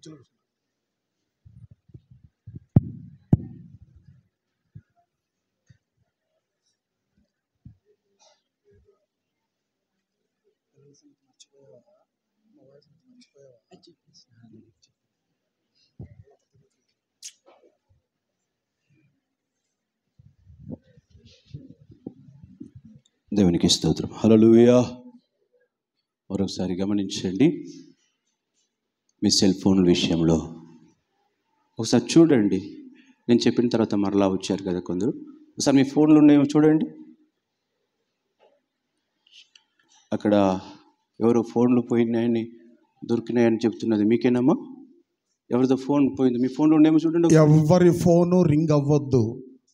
దేవునికి స్తోత్రం. హల్లెలూయా. మరొకసారి గమనించండి, మీ సెల్ ఫోన్ విషయంలో ఒకసారి చూడండి. నేను చెప్పిన తర్వాత మరలా వచ్చారు కదా కొందరు, ఒకసారి మీ ఫోన్లు ఉన్నాయేమో చూడండి. అక్కడ ఎవరో ఫోన్లు పోయినాయని దొరికినాయని చెప్తున్నది మీకేనమ్మా? ఎవరిదో ఫోన్ పోయింది, మీ ఫోన్లో ఉన్నాయేమో చూడండి. ఎవరి ఫోను రింగ్ అవ్వద్దు.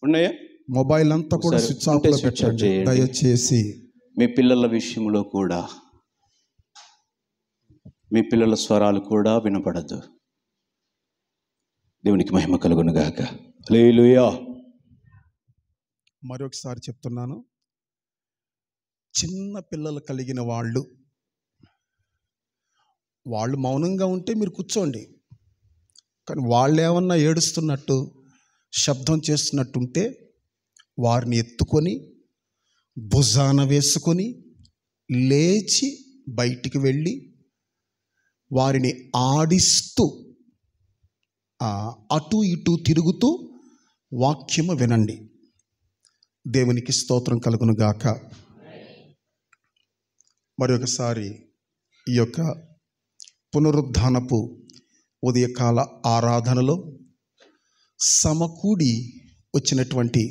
ఉన్నాయా? మొబైల్ అంతా కూడా స్విచ్ ఆఫ్ పెట్టండి దయచేసి. మీ పిల్లల విషయంలో కూడా, మీ పిల్లల స్వరాలు కూడా వినపడద్దు. దేవునికి మహిమ కలుగును గాక. హల్లెలూయా. మరొకసారి చెప్తున్నాను, చిన్న పిల్లలు కలిగిన వాళ్ళు మౌనంగా ఉంటే మీరు కూర్చోండి. కానీ వాళ్ళు ఏమన్నా ఏడుస్తున్నట్టు శబ్దం చేస్తున్నట్టుంటే వారిని ఎత్తుకొని భుజాన వేసుకొని లేచి బయటికి వెళ్ళి వారిని ఆడిస్తూ అటు ఇటు తిరుగుతూ వాక్యము వినండి. దేవునికి స్తోత్రం కలుగును గాక. మరొకసారి ఈ యొక్క పునరుద్ధానపు ఉదయకాల ఆరాధనలో సమకూడి వచ్చినటువంటి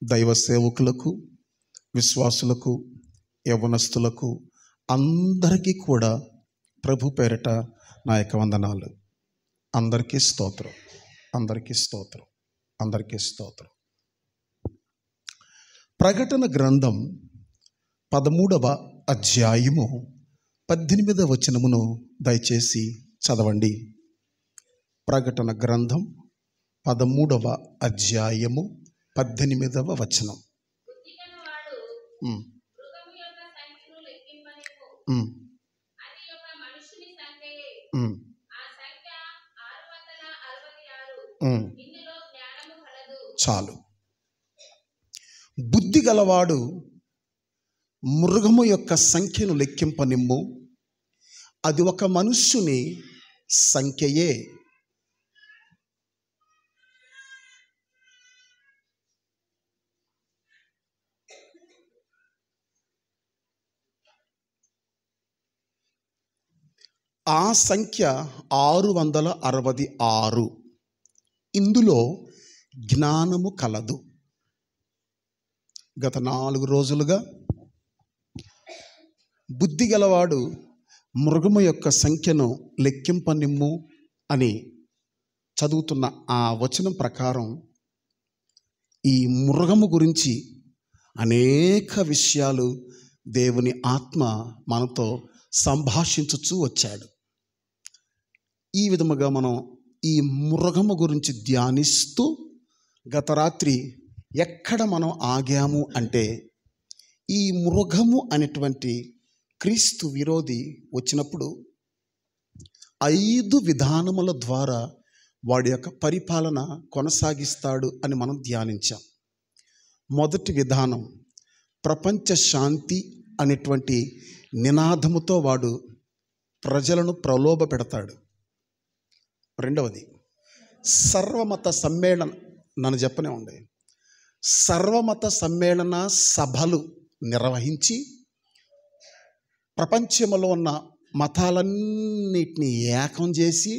దైవ సేవకులకు, విశ్వాసులకు, యవ్వనస్తులకు అందరికీ కూడా ప్రభు పేరట నా యొక్క వందనాలు. అందరికీ స్తోత్రం, అందరికీ స్తోత్రం, అందరికీ స్తోత్రం. ప్రకటన గ్రంథం 13వ అధ్యాయము 18వ వచనమును దయచేసి చదవండి. ప్రకటన గ్రంథం 13వ అధ్యాయము 18వ వచనం. చాలు. బుద్ధి గలవాడు మృగము యొక్క సంఖ్యను లెక్కింపనిమ్ము, అది ఒక మనుష్యుని సంఖ్యయే. ఆ సంఖ్య 666. ఇందులో జ్ఞానము కలదు. గత 4 రోజులుగా బుద్ధి గలవాడు మృగము యొక్క సంఖ్యను లెక్కింపనిమ్ము అని చదువుతున్న ఆ వచనం ప్రకారం ఈ మృగము గురించి అనేక విషయాలు దేవుని ఆత్మ మనతో సంభాషించుచూ వచ్చాడు. ఈ విధముగా మనం ఈ మృగము గురించి ధ్యానిస్తూ గత రాత్రి ఎక్కడ మనం ఆగాము అంటే, ఈ మృగము అనేటువంటి క్రీస్తు విరోధి వచ్చినప్పుడు 5 విధానముల ద్వారా వాడి యొక్క పరిపాలన కొనసాగిస్తాడు అని మనం ధ్యానించాం. మొదటి విధానం, ప్రపంచ శాంతి అనేటువంటి నినాదముతో వాడు ప్రజలను ప్రలోభ పెడతాడు. రెండవది, సర్వమత సమ్మేళన, నన్ను చెప్పనే ఉండే సర్వమత సమ్మేళన సభలు నిర్వహించి ప్రపంచంలో ఉన్న మతాలన్నిటినీ ఏకం చేసి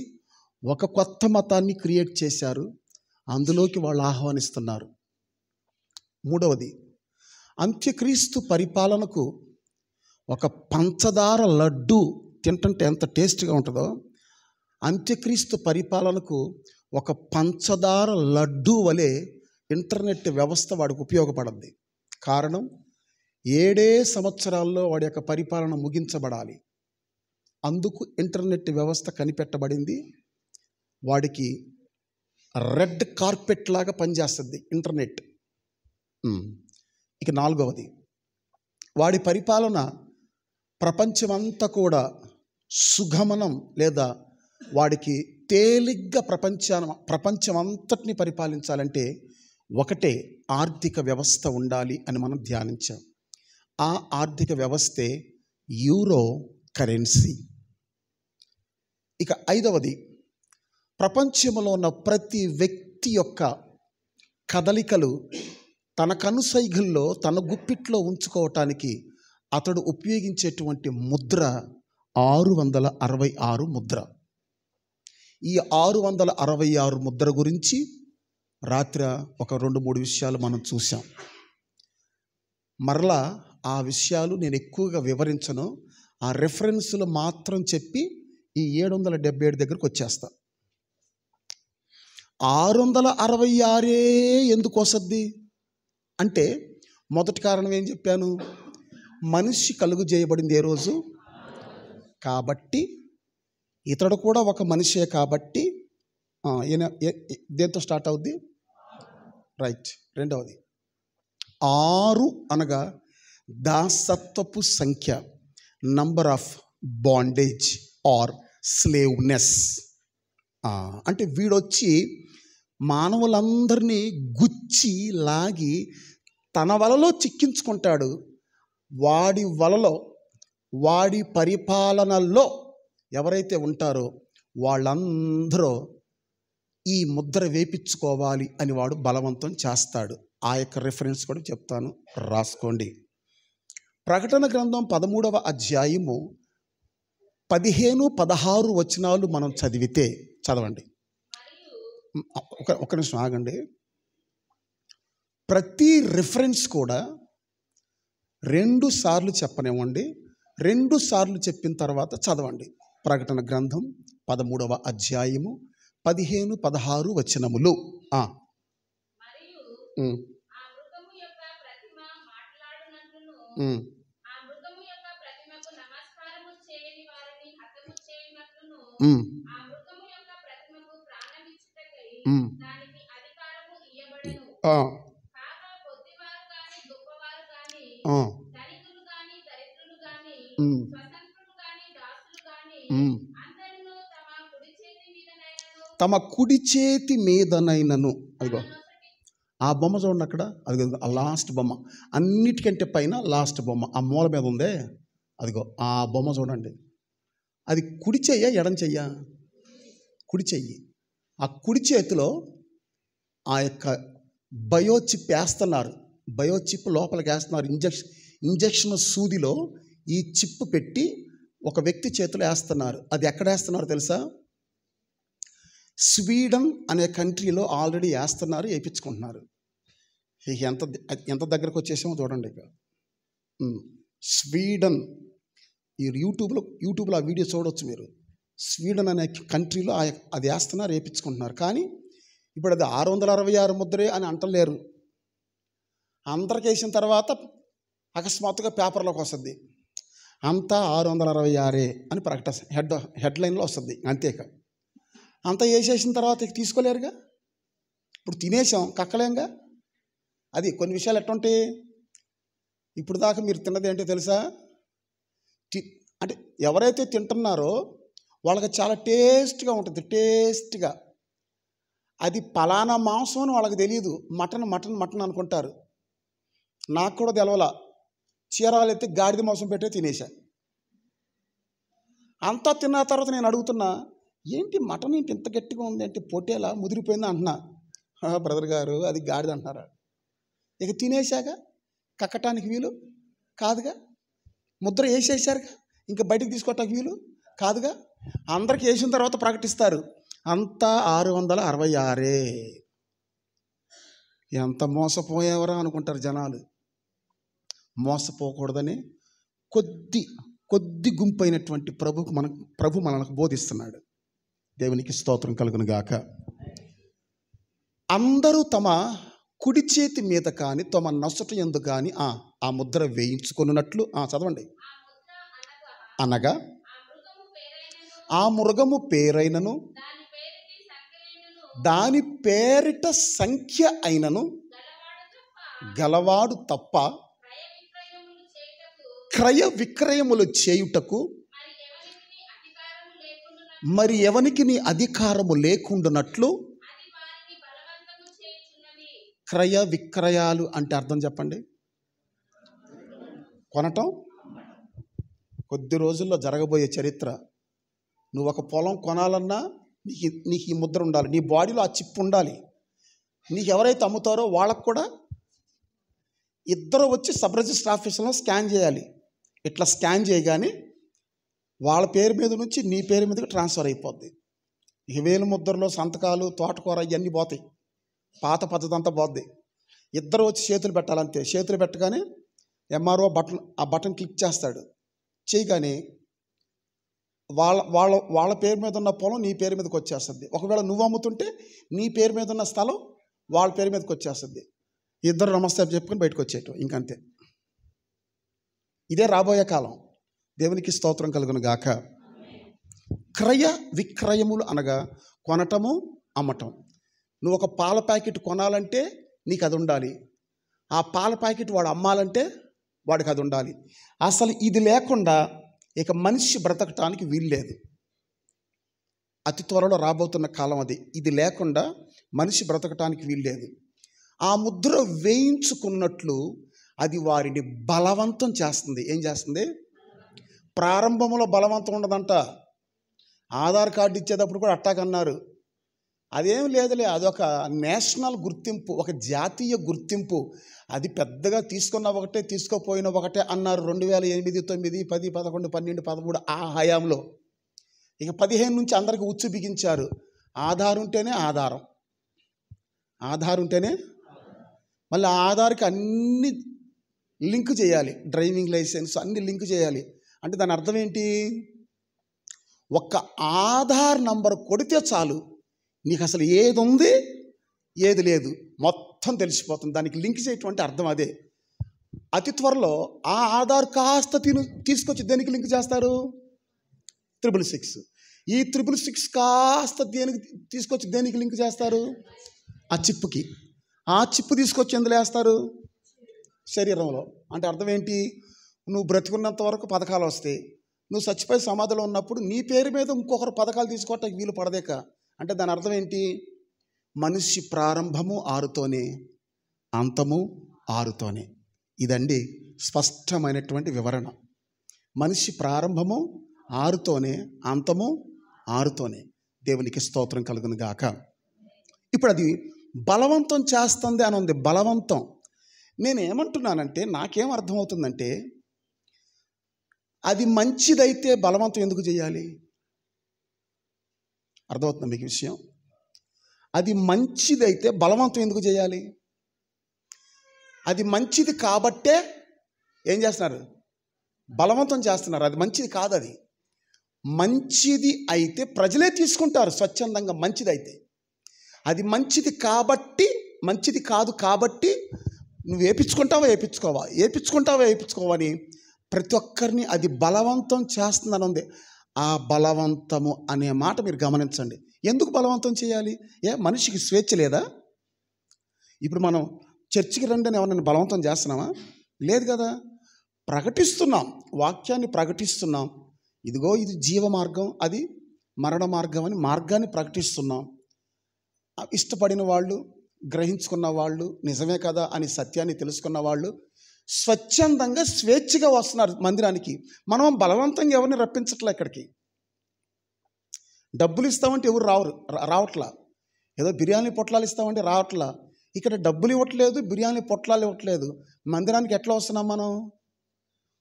ఒక కొత్త మతాన్ని క్రియేట్ చేశారు. అందులోకి వాళ్ళు ఆహ్వానిస్తున్నారు. మూడవది, అంత్యక్రీస్తు పరిపాలనకు ఒక పంచదార లడ్డు తింటుంటే ఎంత టేస్ట్గా ఉంటుందో, అంత్యక్రీస్తు పరిపాలనకు ఒక పంచదార లడ్డు వలె ఇంటర్నెట్ వ్యవస్థ వాడికి ఉపయోగపడింది. కారణం, 7 సంవత్సరాల్లో వాడి యొక్క పరిపాలన ముగించబడాలి. అందుకు ఇంటర్నెట్ వ్యవస్థ కనిపెట్టబడింది. వాడికి రెడ్ కార్పెట్ లాగా పనిచేస్తుంది ఇంటర్నెట్. ఇక 4వది, వాడి పరిపాలన ప్రపంచమంతా కూడా సుగమనం లేదా వాడికి తేలిగ్గా ప్రపంచం అంతటిని పరిపాలించాలంటే ఒకటే ఆర్థిక వ్యవస్థ ఉండాలి అని మనం ధ్యానించాం. ఆ ఆర్థిక వ్యవస్థే యూరో కరెన్సీ. ఇక 5వది, ప్రపంచంలో ఉన్న ప్రతి వ్యక్తి యొక్క కదలికలు తన కనుసైగుల్లో తన గుప్పిట్లో ఉంచుకోవటానికి అతడు ఉపయోగించేటువంటి ముద్ర 666 ముద్ర. ఈ 666 ముద్ర గురించి రాత్రి ఒక 2-3 విషయాలు మనం చూసాం. మరలా ఆ విషయాలు నేను ఎక్కువగా వివరించను, ఆ రెఫరెన్సులు మాత్రం చెప్పి ఈ 777 దగ్గరకు వచ్చేస్తా. 666 ఎందుకు వస్తుంది అంటే మొదటి కారణం ఏం చెప్పాను? మనిషి కలుగు చేయబడింది ఏ రోజు కాబట్టి, ఇతడు కూడా ఒక మనిషే కాబట్టి దేంతో స్టార్ట్ అవుద్ది? రైట్. 2వది 6 అనగా దాసత్వపు సంఖ్య, నంబర్ ఆఫ్ బాండేజ్ ఆర్ స్లేవ్నెస్. అంటే వీడొచ్చి మానవులందరినీ గుచ్చి లాగి తన వలలో చిక్కించుకుంటాడు. వాడి వలలో, వాడి పరిపాలనలో ఎవరైతే ఉంటారో వాళ్ళందరూ ఈ ముద్ర వేపించుకోవాలి అని వాడు బలవంతం చేస్తాడు. ఆ యొక్క రిఫరెన్స్ కూడా చెప్తాను, రాసుకోండి. ప్రకటన గ్రంథం 13వ అధ్యాయము 15-16 వచనాలు మనం చదివితే, చదవండి. ఒక నిమిషం ఆగండి. ప్రతి రిఫరెన్స్ కూడా 2 సార్లు చెప్పనివ్వండి. 2 సార్లు చెప్పిన తర్వాత చదవండి. ప్రకటన గ్రంథం 13వ అధ్యాయము 15-16 వచనములు. తమ కుడి చేతి మీదనైనను, అదిగో ఆ బొమ్మ చూడండి అక్కడ, అదిగో ఆ లాస్ట్ బొమ్మ, అన్నిటికంటే పైన లాస్ట్ బొమ్మ ఆ మూల మీద ఉందే, అదిగో ఆ బొమ్మ చూడండి. అది కుడి చెయ్య ఎడం చెయ్య? కుడి చెయ్యి. ఆ కుడి చేతిలో ఆ యొక్క బయోచిప్ వేస్తున్నారు. బయోచిప్ లోపలికి వేస్తున్నారు. ఇంజక్షన్ సూదిలో ఈ చిప్ పెట్టి ఒక వ్యక్తి చేతిలో వేస్తున్నారు. అది ఎక్కడ వేస్తున్నారు తెలుసా? స్వీడన్ అనే కంట్రీలో ఆల్రెడీ వేస్తున్నారు, వేయించుకుంటున్నారు. ఎంత దగ్గరకు వచ్చేసామో చూడండి. ఇక స్వీడన్, ఈ యూట్యూబ్లో ఆ వీడియో చూడవచ్చు మీరు. స్వీడన్ అనే కంట్రీలో అది వేస్తున్నారు, వేయించుకుంటున్నారు. కానీ ఇప్పుడు అది 666 ముద్రే అని అంటలేరు. అందరికి వేసిన తర్వాత అకస్మాత్తుగా పేపర్లోకి వస్తుంది, అంతా 666 అని హెడ్లైన్లో వస్తుంది. అంతేక అంతా వేసేసిన తర్వాత తీసుకోలేరుగా. ఇప్పుడు తినేసాం, కక్కలేంగా. అది కొన్ని విషయాలు ఎట్టుంటాయి. ఇప్పుడు దాకా మీరు తిన్నది ఏంటో తెలుసా? అంటే ఎవరైతే తింటున్నారో వాళ్ళకి చాలా టేస్ట్గా ఉంటుంది. టేస్ట్గా అది పలానా మాంసం అని వాళ్ళకి తెలియదు. మటన్ అనుకుంటారు. నాకు కూడా తెలవలా. చీరాలు ఎత్తి గాడిద మాంసం పెట్టే తినేసా. అంతా తిన్న తర్వాత నేను అడుగుతున్నా, ఏంటి మటన్ ఏంటి ఇంత గట్టిగా ఉంది అంటే, పొట్టేలా ముదిరిపోయింది అంటున్నా. బ్రదర్ గారు అది గాడిద అంటున్నారా. ఇక తినేశాక కక్కటానికి వీలు కాదుగా. ముద్ర వేసేసారుగా, ఇంకా బయటికి తీసుకోవటానికి వీలు కాదుగా. అందరికి వేసిన తర్వాత ప్రకటిస్తారు, అంతా 666. ఎంత మోసపోయేవరా అనుకుంటారు జనాలు. మోసపోకూడదని కొద్ది గుంపైనటువంటి ప్రభు మనకు బోధిస్తున్నాడు. దేవునికి స్తోత్రం కలుగును గాక. అందరూ తమ కుడి చేతి మీద కానీ తమ నొసట యందు కానీ ఆ ముద్ర వేయించుకున్నట్లు చదవండి. అనగా ఆ మృగము పేరైనను దాని పేరిట సంఖ్య అయినను గలవాడు తప్ప క్రయ విక్రయములు చేయుటకు మరి ఎవనికి నీ అధికారము లేకుండానట్లు క్రయ విక్రయాలు అంటే అర్థం చెప్పండి. కొనటం కొద్ది రోజుల్లో జరగబోయే చరిత్ర. నువ్వు ఒక పొలం కొనాలన్నా నీకు ఈ ముద్ర ఉండాలి, నీ బాడీలో ఆ చిప్ ఉండాలి. నీకు ఎవరైతే అమ్ముతారో వాళ్ళకు కూడా ఇద్దరు వచ్చి సబ్ రిజిస్టర్ ఆఫీసులో స్కాన్ చేయాలి. ఇట్లా స్కాన్ చేయగానే వాళ్ళ పేరు మీద నుంచి నీ పేరు మీదకి ట్రాన్స్ఫర్ అయిపోద్ది. ఇక వేలు ముద్రలో సంతకాలు, తోటకూర ఇవన్నీ పోతాయి, పాత పద్ధతి అంతా పోద్ది. ఇద్దరు వచ్చి చేతులు పెట్టాలంతే. చేతులు పెట్టగానే ఎంఆర్ఓ ఆ బటన్ క్లిక్ చేస్తాడు. చేయగానే వాళ్ళ వాళ్ళ వాళ్ళ పేరు మీద ఉన్న పొలం నీ పేరు మీదకి వచ్చేస్తుంది. ఒకవేళ నువ్వు అమ్ముతుంటే నీ పేరు మీద ఉన్న స్థలం వాళ్ళ పేరు మీదకి వచ్చేస్తుంది. ఇద్దరు నమస్తే చెప్పుకొని బయటకు వచ్చేయటం, ఇంకంతే. ఇదే రాబోయే కాలం. దేవునికి స్తోత్రం కలుగును గాక. క్రయ విక్రయములు అనగా కొనటము అమ్మటం. నువ్వు ఒక పాల ప్యాకెట్ కొనాలంటే నీకు అది ఉండాలి, ఆ పాల ప్యాకెట్ వాడు అమ్మాలంటే వాడికి అది ఉండాలి. అసలు ఇది లేకుండా ఇక మనిషి బ్రతకటానికి వీల్లేదు. అతి త్వరలో రాబోతున్న కాలం అది. ఇది లేకుండా మనిషి బ్రతకటానికి వీల్లేదు. ఆ ముద్ర వేయించుకున్నట్లు అది వారిని బలవంతం చేస్తుంది. ఏం చేస్తుంది? ప్రారంభంలో బలవంతం ఉండదంట. ఆధార్ కార్డు ఇచ్చేటప్పుడు కూడా అట్టాగన్నారు. అదేం లేదులే, అదొక నేషనల్ గుర్తింపు, ఒక జాతీయ గుర్తింపు. అది పెద్దగా తీసుకున్న ఒకటే తీసుకోపోయిన ఒకటే అన్నారు 2008, 9, 10, 11, 12, 13 ఆ హయాంలో. ఇక 15 నుంచి అందరికీ ఉచ్చు బిగించారు. ఆధార్ ఉంటేనే ఆధారం, ఆధార్ ఉంటేనే. మళ్ళీ ఆధార్కి అన్ని లింక్ చేయాలి, డ్రైవింగ్ లైసెన్స్ అన్ని లింక్ చేయాలి. అంటే దాని అర్థం ఏంటి? ఒక్క ఆధార్ నంబర్ కొడితే చాలు నీకు అసలు ఏది ఉంది ఏది లేదు మొత్తం తెలిసిపోతుంది. దానికి లింక్ చేయటం అర్థం అదే. అతి త్వరలో ఆ ఆధార్ కాస్త తీసుకొచ్చి దేనికి లింక్ చేస్తారు? 666. ఈ 666 కాస్త దేనికి తీసుకొచ్చి దేనికి లింక్ చేస్తారు? ఆ చిప్పుకి. ఆ చిప్పు తీసుకొచ్చి ఎందులో వేస్తారు? శరీరంలో. అంటే అర్థం ఏంటి? నువ్వు బ్రతికున్నంత వరకు పథకాలు వస్తాయి, నువ్వు చచ్చిపోయి సమాధిలో ఉన్నప్పుడు నీ పేరు మీద ఇంకొకరు పథకాలు తీసుకోవటానికి వీలు పడదేక. అంటే దాని అర్థం ఏంటి? మనిషి ప్రారంభము 6తోనే, అంతము 6తోనే. ఇదండి స్పష్టమైనటువంటి వివరణ. మనిషి ప్రారంభము 6తోనే, అంతము 6తోనే. దేవునికి స్తోత్రం కలుగును గాక. ఇప్పుడు అది బలవంతం చేస్తుంది అని ఉంది. బలవంతం. నేనేమంటున్నానంటే, నాకేం అర్థమవుతుందంటే, అది మంచిదైతే బలవంతం ఎందుకు చేయాలి? అర్థమవుతుందా మీకు విషయం? అది మంచిదైతే బలవంతం ఎందుకు చేయాలి? అది మంచిది కాబట్టే ఏం చేస్తున్నారు? బలవంతం చేస్తున్నారు. అది మంచిది కాదు. అది మంచిది అయితే ప్రజలే తీసుకుంటారు స్వచ్ఛందంగా. మంచిదైతే అది మంచిది కాబట్టి, మంచిది కాదు కాబట్టి నువ్వు వేయించుకుంటావా అని ప్రతి ఒక్కరిని అది బలవంతం చేస్తుందని ఉంది. ఆ బలవంతము అనే మాట మీరు గమనించండి. ఎందుకు బలవంతం చేయాలి? మనిషికి స్వేచ్ఛ లేదా? ఇప్పుడు మనం చర్చికి రండి అని ఎవరైనా బలవంతం చేస్తున్నామా? లేదు కదా. ప్రకటిస్తున్నాం, వాక్యాన్ని ప్రకటిస్తున్నాం. ఇదిగో ఇది జీవ మార్గం, అది మరణ మార్గం అని మార్గాన్ని ప్రకటిస్తున్నాం. ఇష్టపడిన వాళ్ళు, గ్రహించుకున్న వాళ్ళు, నిజమే కదా అని సత్యాన్ని తెలుసుకున్న వాళ్ళు స్వచ్ఛందంగా స్వేచ్ఛగా వస్తున్నారు మందిరానికి. మనం బలవంతంగా ఎవరిని రప్పించట్లే ఇక్కడికి. డబ్బులు ఇస్తామంటే ఎవరు రావట్లా. ఏదో బిర్యానీ పొట్లాలు ఇస్తామంటే రావట్లా. ఇక్కడ డబ్బులు ఇవ్వట్లేదు, బిర్యానీ పొట్లాలు ఇవ్వట్లేదు. మందిరానికి ఎట్లా వస్తున్నాం? మనం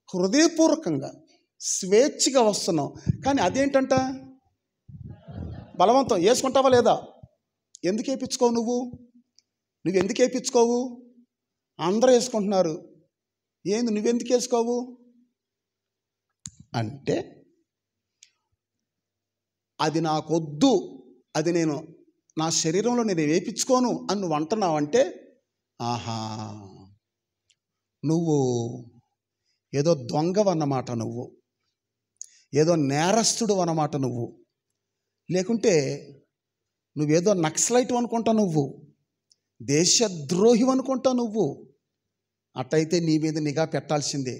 హృదయపూర్వకంగా స్వేచ్ఛగా వస్తున్నాం. కానీ అదేంటంట బలవంతం. వేసుకుంటావా లేదా? ఎందుకు వేయించుకోవు నువ్వు ఎందుకు వేయించుకోవు? అందరూ వేసుకుంటున్నారు, ఏంది నువ్వెందుకు వేసుకోవు అంటే, అది నాకొద్దు, అది నేను నా శరీరంలో నేను వేయించుకోను అని నువ్వు అంటున్నావంటే, ఆహా, నువ్వు ఏదో దొంగవన్నమాట, నువ్వు ఏదో నేరస్తుడు అన్నమాట, నువ్వు లేకుంటే నువ్వేదో నక్సలైట్ అనుకుంటా, నువ్వు దేశద్రోహి అనుకుంటా. నువ్వు అట్టయితే నీ మీద నిఘా పెట్టాల్సిందే.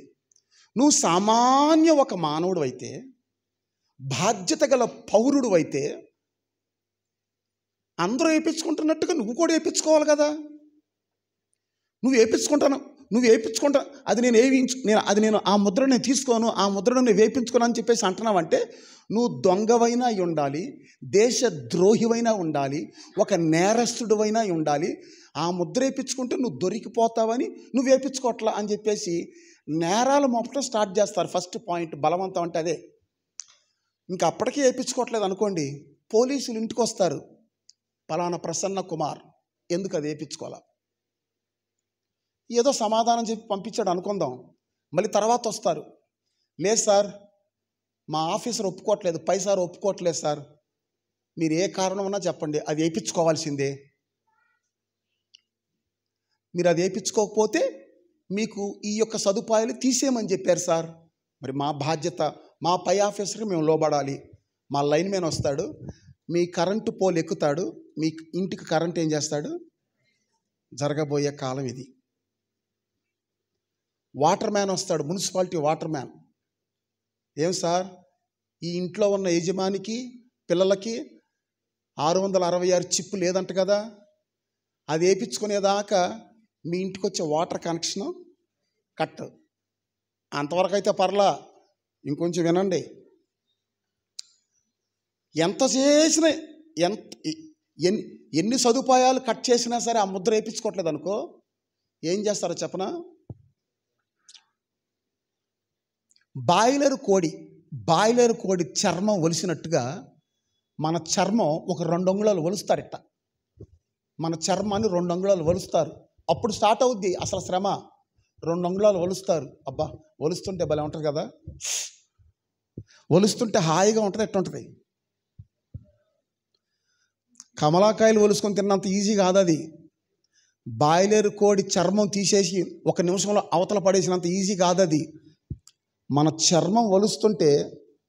నువ్వు సామాన్య ఒక మానవుడు అయితే బాధ్యత గల పౌరుడు అయితే అందరూ వేయించుకుంటున్నట్టుగా నువ్వు కూడా వేయించుకోవాలి కదా. నువ్వు వేయించుకుంటా అది నేను ఆ ముద్ర నేను తీసుకోను, ఆ ముద్రను నేను వేయించుకోను అని చెప్పేసి అంటున్నావంటే నువ్వు దొంగవైనా అయి ఉండాలి, దేశద్రోహివైనా ఉండాలి, ఒక నేరస్తుడివైనా అయి ఉండాలి. ఆ ముద్ర వేయించుకుంటే నువ్వు దొరికిపోతావని నువ్వు వేయించుకోవట్లా అని చెప్పేసి నేరాలు మోపటం స్టార్ట్ చేస్తారు. ఫస్ట్ పాయింట్ బలవంతం అంటే అదే. ఇంకా అప్పటికీ వేయించుకోవట్లేదు అనుకోండి, పోలీసులు ఇంటికి వస్తారు, పలానా ప్రసన్న కుమార్ ఎందుకు అది వేయించుకోవాలా, ఏదో సమాధానం చెప్పి పంపించాడు అనుకుందాం. మళ్ళీ తర్వాత వస్తారు, లేదు సార్ మా ఆఫీసర్ ఒప్పుకోవట్లేదు, పై సార్ ఒప్పుకోవట్లేదు సార్, మీరు ఏ కారణం ఉన్నా చెప్పండి, అది వేయించుకోవాల్సిందే. మీరు అది వేయించుకోకపోతే మీకు ఈ యొక్క సదుపాయాలు తీసేయమని చెప్పారు సార్. మరి మా బాధ్యత, మా పై ఆఫీసర్కి మేము లోబడాలి. మా లైన్ మ్యాన్ వస్తాడు, మీ కరెంటు పోల్ ఎక్కుతాడు, మీ ఇంటికి కరెంట్ ఏం చేస్తాడు. జరగబోయే కాలం ఇది. వాటర్ మ్యాన్ వస్తాడు, మున్సిపాలిటీ వాటర్ మ్యాన్, ఏం సార్ ఈ ఇంట్లో ఉన్న యజమానికి పిల్లలకి 666 చిప్పు లేదంట కదా, అది వేయించుకునేదాకా మీ ఇంటికి వచ్చే వాటర్ కనెక్షను కట్. అంతవరకు అయితే పర్లా, ఇంకొంచెం వినండి. ఎంత చేసినా ఎన్ని సదుపాయాలు కట్ చేసినా సరే ఆ ముద్ర వేయించుకోవట్లేదు అనుకో, ఏం చేస్తారో చెప్పనా. బాయిలర్ కోడి చర్మం ఒలిసినట్టుగా మన చర్మం ఒక 2 అంగుళాలు ఒలుస్తారట. మన చర్మాన్ని 2 అంగుళాలు ఒలుస్తారు, అప్పుడు స్టార్ట్ అవుద్ది అసలు శ్రమ. 2 అంగుళాలు ఒలుస్తారు. అబ్బా ఒలుస్తుంటే భలే ఉంటుంది కదా, ఒలుస్తుంటే హాయిగా ఉంటుంది. ఎట్టుంటుంది, కమలాకాయలు ఒలుసుకొని తిన్నంత ఈజీ కాదు అది. బాయిలర్ కోడి చర్మం తీసేసి 1 నిమిషంలో అవతల పడేసినంత ఈజీ కాదు అది. మన చర్మం ఒలుస్తుంటే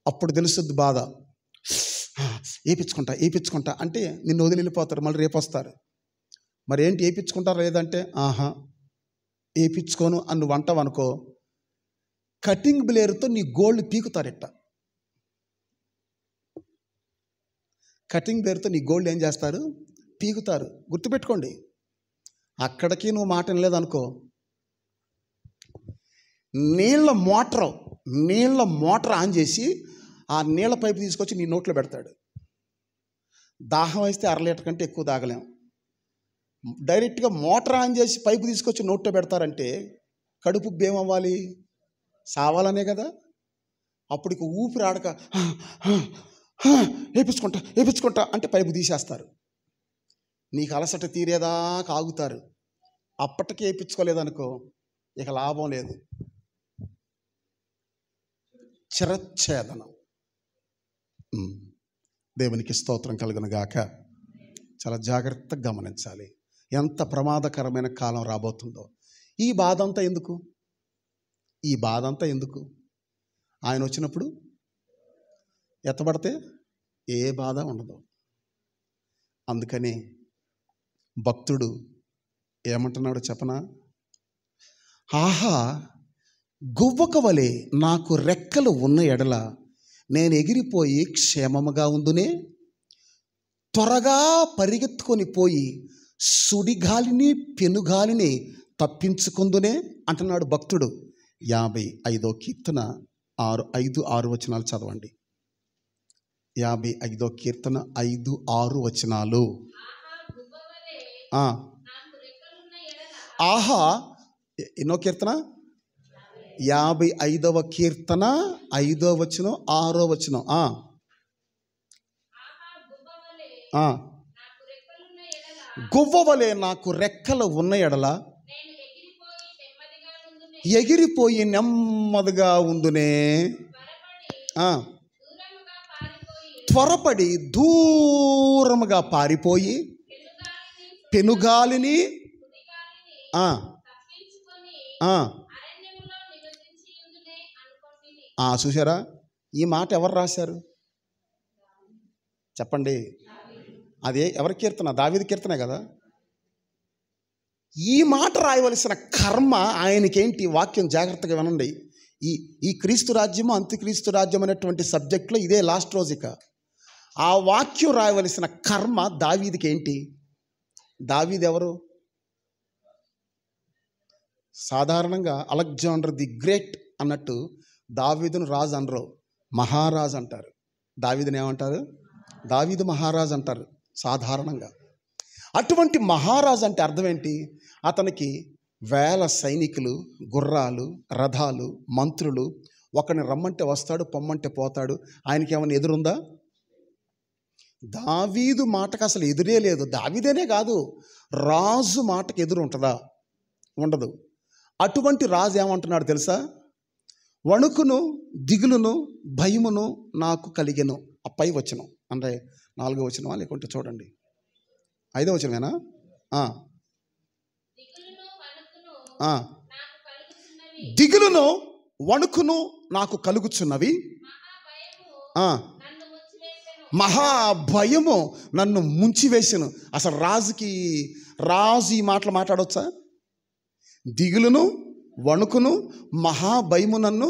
అప్పుడు తెలుస్తుంది బాధ. వేయించుకుంటా అంటే నిన్ను వదిలి వెళ్ళిపోతారు, మళ్ళీ రేపు వస్తారు. మరి ఏంటి వేయించుకుంటారు లేదంటే వేయించుకోను అని నువ్వు అంటావనుకో, కటింగ్ బ్లేడ్తో నీ గోల్డ్ పీకుతారట. కటింగ్ బ్లేడ్తో నీ గోల్డ్ ఏం చేస్తారు, పీకుతారు. గుర్తుపెట్టుకోండి. అక్కడికి నువ్వు మాట వినలేదనుకో, నీళ్ళ మోటార్ ఆన్ చేసి ఆ నీళ్ళ పైపు తీసుకొచ్చి నీ నోట్లో పెడతాడు. దాహం వేస్తే 1/2 లీటర్ కంటే ఎక్కువ తాగలేం. డైరెక్ట్గా మోటార్ ఆన్ చేసి పైపు తీసుకొచ్చి నోట్లో పెడతారంటే కడుపు ఏమవ్వాలి, సావాలనే కదా. అప్పటికి ఊపిరి ఆడక వేయించుకుంటా అంటే పైపు తీసేస్తారు. నీకు అలసట తీరేదాకా ఆగుతారు. అప్పటికి వేయించుకోలేదనుకో ఇక లాభం లేదు, చిరచ్ఛేదనం. దేవునికి స్తోత్రం కలుగును గాక. చాలా జాగ్రత్తగా గమనించాలి, ఎంత ప్రమాదకరమైన కాలం రాబోతుందో. ఈ బాధ అంతా ఎందుకు? ఆయన వచ్చినప్పుడు ఎత్తబడితే ఏ బాధ ఉండదు. అందుకని భక్తుడు ఏమంటున్నాడు చెప్పనా, ఆహా గువ్వక వలె నాకు రెక్కలు ఉన్న ఎడల నేను ఎగిరిపోయి క్షేమముగా ఉందునే, త్వరగా పరిగెత్తుకొని పోయి సుడిగాలిని పెనుగాలిని తప్పించుకుందునే అంటున్నాడు భక్తుడు. 55వ కీర్తన 5, 6 వచనాలు చదవండి. 55వ కీర్తన 5, 6 వచనాలు. ఆహా ఎన్నో కీర్తన, 55వ కీర్తన 5వ వచనం 6వ వచనం. గువ్వవలే నాకు రెక్కలు ఉన్న ఎడల ఎగిరిపోయి నెమ్మదిగా ఉందునే, త్వరపడి దూరముగా పారిపోయి పెనుగాలిని చూసారా, ఈ మాట ఎవరు రాశారు చెప్పండి? అదే ఎవరి కీర్తన? దావీదు కీర్తనే కదా. ఈ మాట రాయవలసిన కర్మ ఆయనకేంటి? వాక్యం జాగ్రత్తగా వినండి. ఈ ఈ క్రీస్తు రాజ్యము అంత్యక్రీస్తు రాజ్యం అనేటువంటి సబ్జెక్ట్లో ఇదే లాస్ట్ రోజు. ఇక ఆ వాక్యం రాయవలసిన కర్మ దావీదుకి ఏంటి? దావీదు ఎవరు? సాధారణంగా అలెగ్జాండర్ ది గ్రేట్ అన్నట్టు దావీదును రాజు అనరు, మహారాజు అంటారు. దావీదుని ఏమంటారు? దావీదు మహారాజు అంటారు సాధారణంగా. అటువంటి మహారాజు అంటే అర్థం ఏంటి? అతనికి వేల సైనికులు, గుర్రాలు, రథాలు, మంత్రులు. ఒకరిని రమ్మంటే వస్తాడు, పొమ్మంటే పోతాడు. ఆయనకి ఏమైనా ఎదురుందా? దావీదు మాటకు అసలు ఎదురే లేదు. దావీదేనే కాదు, రాజు మాటకు ఎదురు ఉంటుందా? ఉండదు. అటువంటి రాజు ఏమంటున్నాడు తెలుసా? వణుకును, దిగులును, భయమును నాకు కలిగెను. ఆ పై వచనం అంటే 4వ వచనమా లేకుంటే చూడండి 5వ వచనమేనా? దిగులును వణుకును నాకు కలుగుచున్నవి, మహాభయము నన్ను ముంచివేసెను. అసలు రాజు ఈ మాటలు మాట్లాడవచ్చా? దిగులును వణుకును మహాభయము నన్ను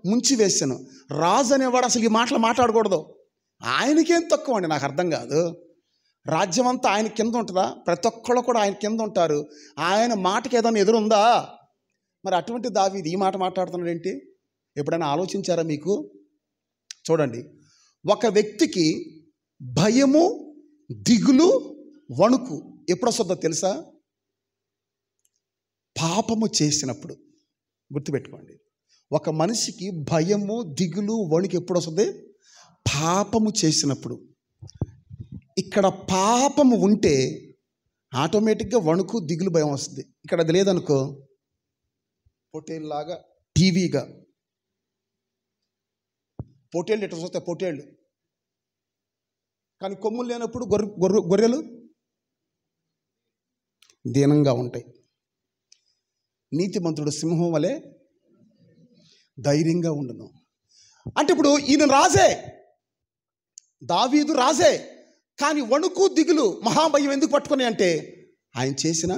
ముంచివేసెను. రాజు అనేవాడు అసలు ఈ మాటలు మాట్లాడకూడదు. ఆయనకేం తక్కువ అండి? నాకు అర్థం కాదు. రాజ్యం అంతా ఆయన కింద ఉంటుందా? ప్రతి ఒక్కళ్ళు కూడా ఆయన కింద ఉంటారు. ఆయన మాటకి ఏదైనా ఎదురుందా? మరి అటువంటి దావీదు ఈ మాట మాట్లాడుతున్నాడు ఏంటి? ఎప్పుడైనా ఆలోచించారా మీకు? చూడండి, ఒక వ్యక్తికి భయము, దిగులు, వణుకు ఎప్పుడు వస్తుందో తెలుసా? పాపము చేసినప్పుడు. గుర్తుపెట్టుకోండి, ఒక మనిషికి భయము, దిగులు, వణుకు ఎప్పుడు వస్తుంది? పాపము చేసినప్పుడు. ఇక్కడ పాపము ఉంటే ఆటోమేటిక్గా వణుకు, దిగులు, భయం వస్తుంది. ఇక్కడ అది లేదనుకో, పొటేల్లాగా టీవీగా. పొటేళ్ళు ఎట్లా వస్తాయి? పొటేళ్ళు కానీ కొమ్ములు లేనప్పుడు గొర్రెలు దీనంగా ఉంటాయి. నీతిమంతుడు సింహం వలె ధైర్యంగా ఉండును. అంటే ఇప్పుడు ఈయన రాజే, దావీదు రాజే, కానీ వణుకు, దిగులు, మహాభయం ఎందుకు పట్టుకుని అంటే ఆయన చేసిన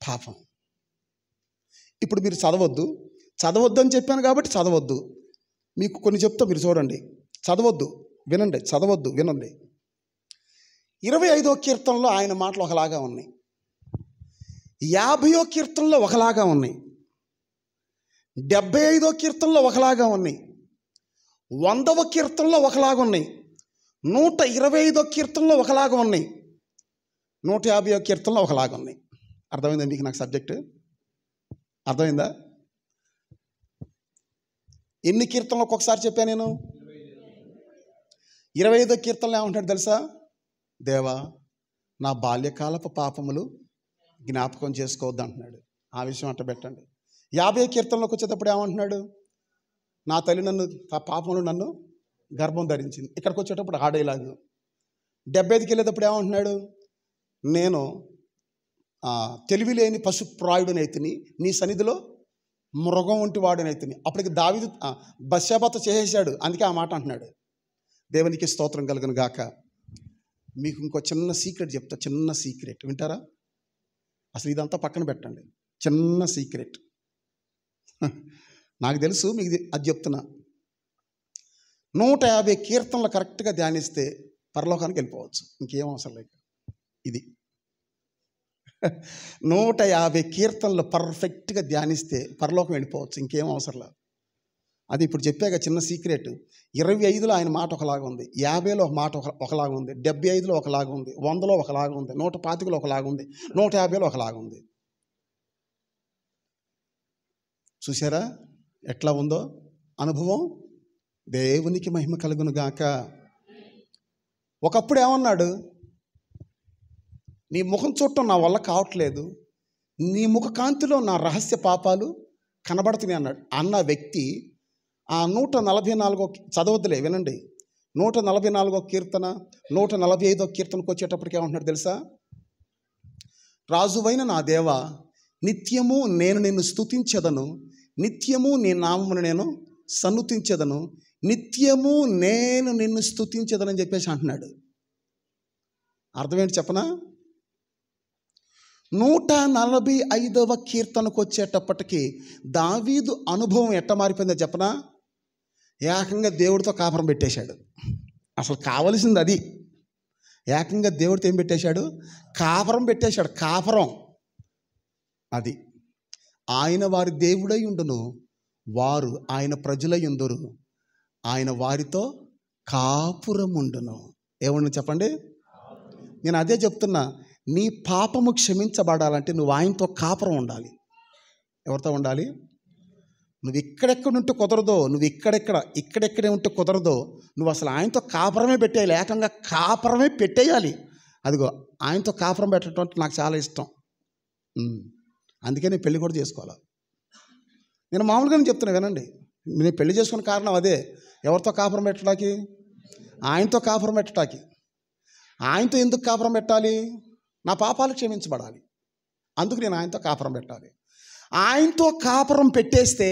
పాపం. ఇప్పుడు మీరు చదవద్దు అని చెప్పాను కాబట్టి చదవద్దు. మీకు కొన్ని చెప్తా, మీరు చూడండి. చదవద్దు, వినండి. చదవద్దు, వినండి. 25వ కీర్తనలో ఆయన మాటలు ఒకలాగా ఉన్నాయి, 50వ కీర్తనలో ఒకలాగా ఉన్నాయి, 75వ కీర్తనలో ఒకలాగా ఉన్నాయి, 100వ కీర్తనలో ఒకలాగా ఉన్నాయి, 125వ కీర్తనలో ఒకలాగా ఉన్నాయి, 150వ కీర్తనలో ఒకలాగా ఉన్నాయి. అర్థమైందా మీకు నాకు సబ్జెక్టు? అర్థమైందా? ఎన్ని కీర్తనలు ఒక్కొక్కసారి చెప్పాను నేను? 25వ కీర్తనలో ఏమంటాడు తెలుసా? దేవా, నా బాల్యకాలపు పాపములు జ్ఞాపకం చేసుకోవద్దు అంటున్నాడు. ఆ విషయం అట్ట పెట్టండి. 50వ కీర్తనలోకి వచ్చేటప్పుడు ఏమంటున్నాడు? నా తల్లి ఆ పాపములు నన్ను గర్భం ధరించింది. ఇక్కడికి వచ్చేటప్పుడు ఆ డైలాగు. 75కి వెళ్ళేటప్పుడు ఏమంటున్నాడు? నేను తెలివి లేని పశుప్రాయుడినైతిని, నీ సన్నిధిలో మృగం వంటి వాడినైతిని. అప్పటికి దావీదు బత్షెబతో చేసేసాడు, అందుకే ఆ మాట అంటున్నాడు. దేవునికి స్తోత్రం కలుగును గాక. మీకు ఇంకో చిన్న సీక్రెట్ చెప్తా, చిన్న సీక్రెట్ వింటారా? అసలు ఇదంతా పక్కన పెట్టండి, చిన్న సీక్రెట్. నాకు తెలుసు, మీకు అది చెప్తున్నా. 150 కీర్తనలు కరెక్ట్గా ధ్యానిస్తే పరలోకానికి వెళ్ళిపోవచ్చు, ఇంకేం అవసరం లేదు. ఇది 150 కీర్తనలు పర్ఫెక్ట్గా ధ్యానిస్తే పరలోకం వెళ్ళిపోవచ్చు, ఇంకేం అవసరం లేదు. అది ఇప్పుడు చెప్పాక చిన్న సీక్రెట్. 25లో ఆయన మాట ఒకలాగా ఉంది, 50లో ఒక మాట ఒకలాగా ఉంది, 75లో ఒకలాగా ఉంది, 100లో ఒకలాగా ఉంది, 125లో ఒకలాగా ఉంది, 150లో ఒకలాగా ఉంది. చూసారా ఎట్లా ఉందో అనుభవం? దేవునికి మహిమ కలుగును గాక. ఒకప్పుడు ఏమన్నాడు? నీ ముఖం చూడటం నా వల్ల కావట్లేదు, నీ ముఖ కాంతిలో నా రహస్య పాపాలు కనబడుతున్నాయి అన్నాడు. అన్న వ్యక్తి ఆ 144 చదవద్దులే, వినండి. 144 కీర్తన 145 కీర్తనకు వచ్చేటప్పటికి ఏమంటున్నాడు తెలుసా? రాజువైన నా దేవా, నిత్యము నేను నిన్ను స్తుతించెదను, నిత్యము నీ నామమును నేను సన్నుతించెదను, నిత్యము నేను నిన్ను స్తుతించెదనని చెప్పేసి అంటున్నాడు. అర్థమేంటి చెప్పనా? 145వ కీర్తనకు వచ్చేటప్పటికి దావీదు అనుభవం ఎట్ట మారిపోయిందో చెప్పనా? ఏకంగా దేవుడితో కాపురం పెట్టేశాడు. అసలు కావలసింది అది. ఏకంగా దేవుడితో ఏం పెట్టేశాడు? కాపురం పెట్టేశాడు. కాపురం అది. ఆయన వారి దేవుడై ఉండును, వారు ఆయన ప్రజలై ఉందురు, ఆయన వారితో కాపురం ఉండును. ఏమన్నా చెప్పండి? నేను అదే చెప్తున్నా. నీ పాపము క్షమించబడాలంటే నువ్వు ఆయనతో కాపురం ఉండాలి. ఎవరితో ఉండాలి? నువ్వు ఇక్కడెక్కడ ఉంటే కుదరదో, నువ్వు ఇక్కడెక్కడే ఉంటే కుదరదో, నువ్వు అసలు ఆయనతో కాపురమే పెట్టేయాలి. ఏకంగా కాపురమే పెట్టేయాలి. అదిగో ఆయనతో కాపురం పెట్టడం అంటే నాకు చాలా ఇష్టం. అందుకే నేను పెళ్లి కూడా చేసుకోవాలి. నేను మామూలుగానే చెప్తున్నా, వినండి. నేను పెళ్లి చేసుకున్న కారణం అదే. ఎవరితో కాపురం పెట్టడానికి? ఆయనతో కాపురం పెట్టడానికి. ఆయనతో ఎందుకు కాపురం పెట్టాలి? నా పాపాలు క్షమించబడాలి. అందుకు నేను ఆయనతో కాపురం పెట్టాలి. ఆయనతో కాపురం పెట్టేస్తే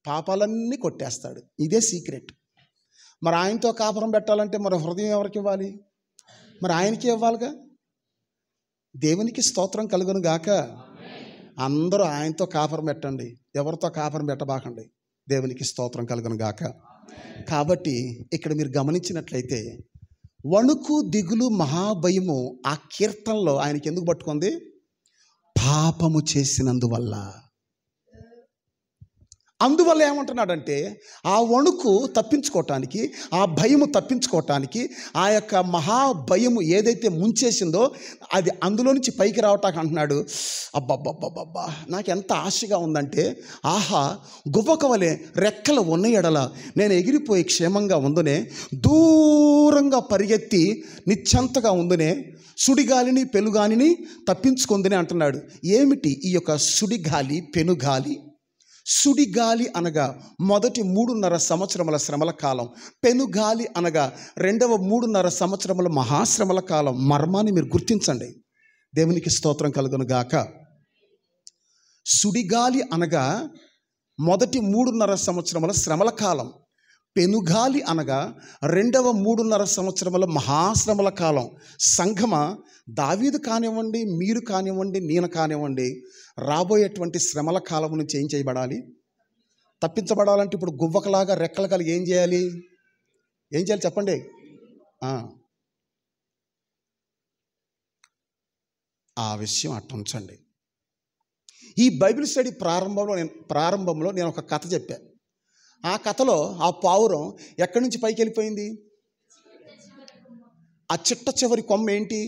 పాపాలన్నీ కొట్టేస్తాడు. ఇదే సీక్రెట్. మరి ఆయనతో కాపురం పెట్టాలంటే మరి హృదయం ఎవరికి ఇవ్వాలి? మరి ఆయనకి ఇవ్వాలిగా. దేవునికి స్తోత్రం కలుగును గాక. అందరూ ఆయనతో కాపురం పెట్టండి, ఎవరితో కాపురం పెట్టబాకండి. దేవునికి స్తోత్రం కలుగును గాక. కాబట్టి ఇక్కడ మీరు గమనించినట్లయితే వణుకు, దిగులు, మహాభయము ఆ కీర్తనలో ఆయనకి ఎందుకు పట్టుకుంది? పాపము చేసినందువల్ల. అందువల్ల ఏమంటున్నాడంటే ఆ వణుకు తప్పించుకోవటానికి, ఆ భయము తప్పించుకోవటానికి, ఆ యొక్క మహాభయము ఏదైతే ముంచేసిందో అది అందులో నుంచి పైకి రావటానికి అంటున్నాడు. అబ్బబ్బబ్బబ్బబ్బా, నాకు ఎంత ఆశగా ఉందంటే, ఆహా గువ్వక వలె రెక్కలు ఉన్న ఎడల నేను ఎగిరిపోయి క్షేమంగా ఉందునే, దూరంగా పరిగెత్తి నిశ్చంతగా ఉందునే, సుడిగాలిని పెనుగాలిని తప్పించుకుందని అంటున్నాడు. ఏమిటి ఈ యొక్క సుడిగాలి, పెనుగాలి? సుడిగాలి అనగా మొదటి 3.5 సంవత్సరముల శ్రమల కాలం, పెనుగాలి అనగా రెండవ 3.5 సంవత్సరముల మహాశ్రమల కాలం. మర్మాన్ని మీరు గుర్తించండి. దేవునికి స్తోత్రం కలుగును గాక. సుడిగాలి అనగా మొదటి 3.5 సంవత్సరముల శ్రమల కాలం, పెనుగాలి అనగా రెండవ 3.5 సంవత్సరముల మహాశ్రమల కాలం. సంఘమ, దావీదు కానివ్వండి, మీరు కానివ్వండి, నేను కానివ్వండి, రాబోయేటువంటి శ్రమల కాలం నుంచి ఏం చేయబడాలి? తప్పించబడాలంటే ఇప్పుడు గువ్వకలాగా రెక్కలు కలిగి ఏం చేయాలి? ఏం చేయాలి చెప్పండి? ఆ విషయం అట్టుంచండి. ఈ బైబిల్ స్టడీ ప్రారంభంలో నేను ఒక కథ చెప్పాను. ఆ కథలో ఆ పావురం ఎక్కడి నుంచి పైకి వెళ్ళిపోయింది? ఆ చిట్ట చివరి కొమ్మ ఏంటి?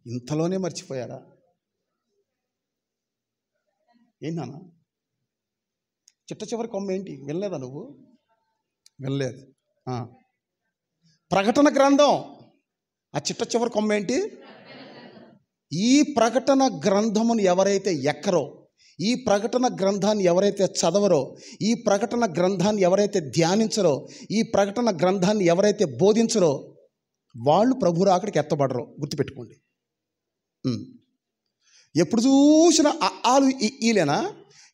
ఇంతలోనే మర్చిపోయారా? ఏంటన్నా చిట్ట చివరి కొమ్మ ఏంటి? వినలేదా నువ్వు? వినలేదు. ప్రకటన గ్రంథం. ఆ చిట్ట చివరి కొమ్మ ఏంటి? ఈ ప్రకటన గ్రంథమును ఎవరైతే ఎక్కరో, ఈ ప్రకటన గ్రంథాన్ని ఎవరైతే చదవరో, ఈ ప్రకటన గ్రంథాన్ని ఎవరైతే ధ్యానించరో, ఈ ప్రకటన గ్రంథాన్ని ఎవరైతే బోధించరో, వాళ్ళు ప్రభు రాకడికి ఎత్తబడరు. గుర్తుపెట్టుకోండి. ఎప్పుడు చూసిన ఆలు ఈలేనా?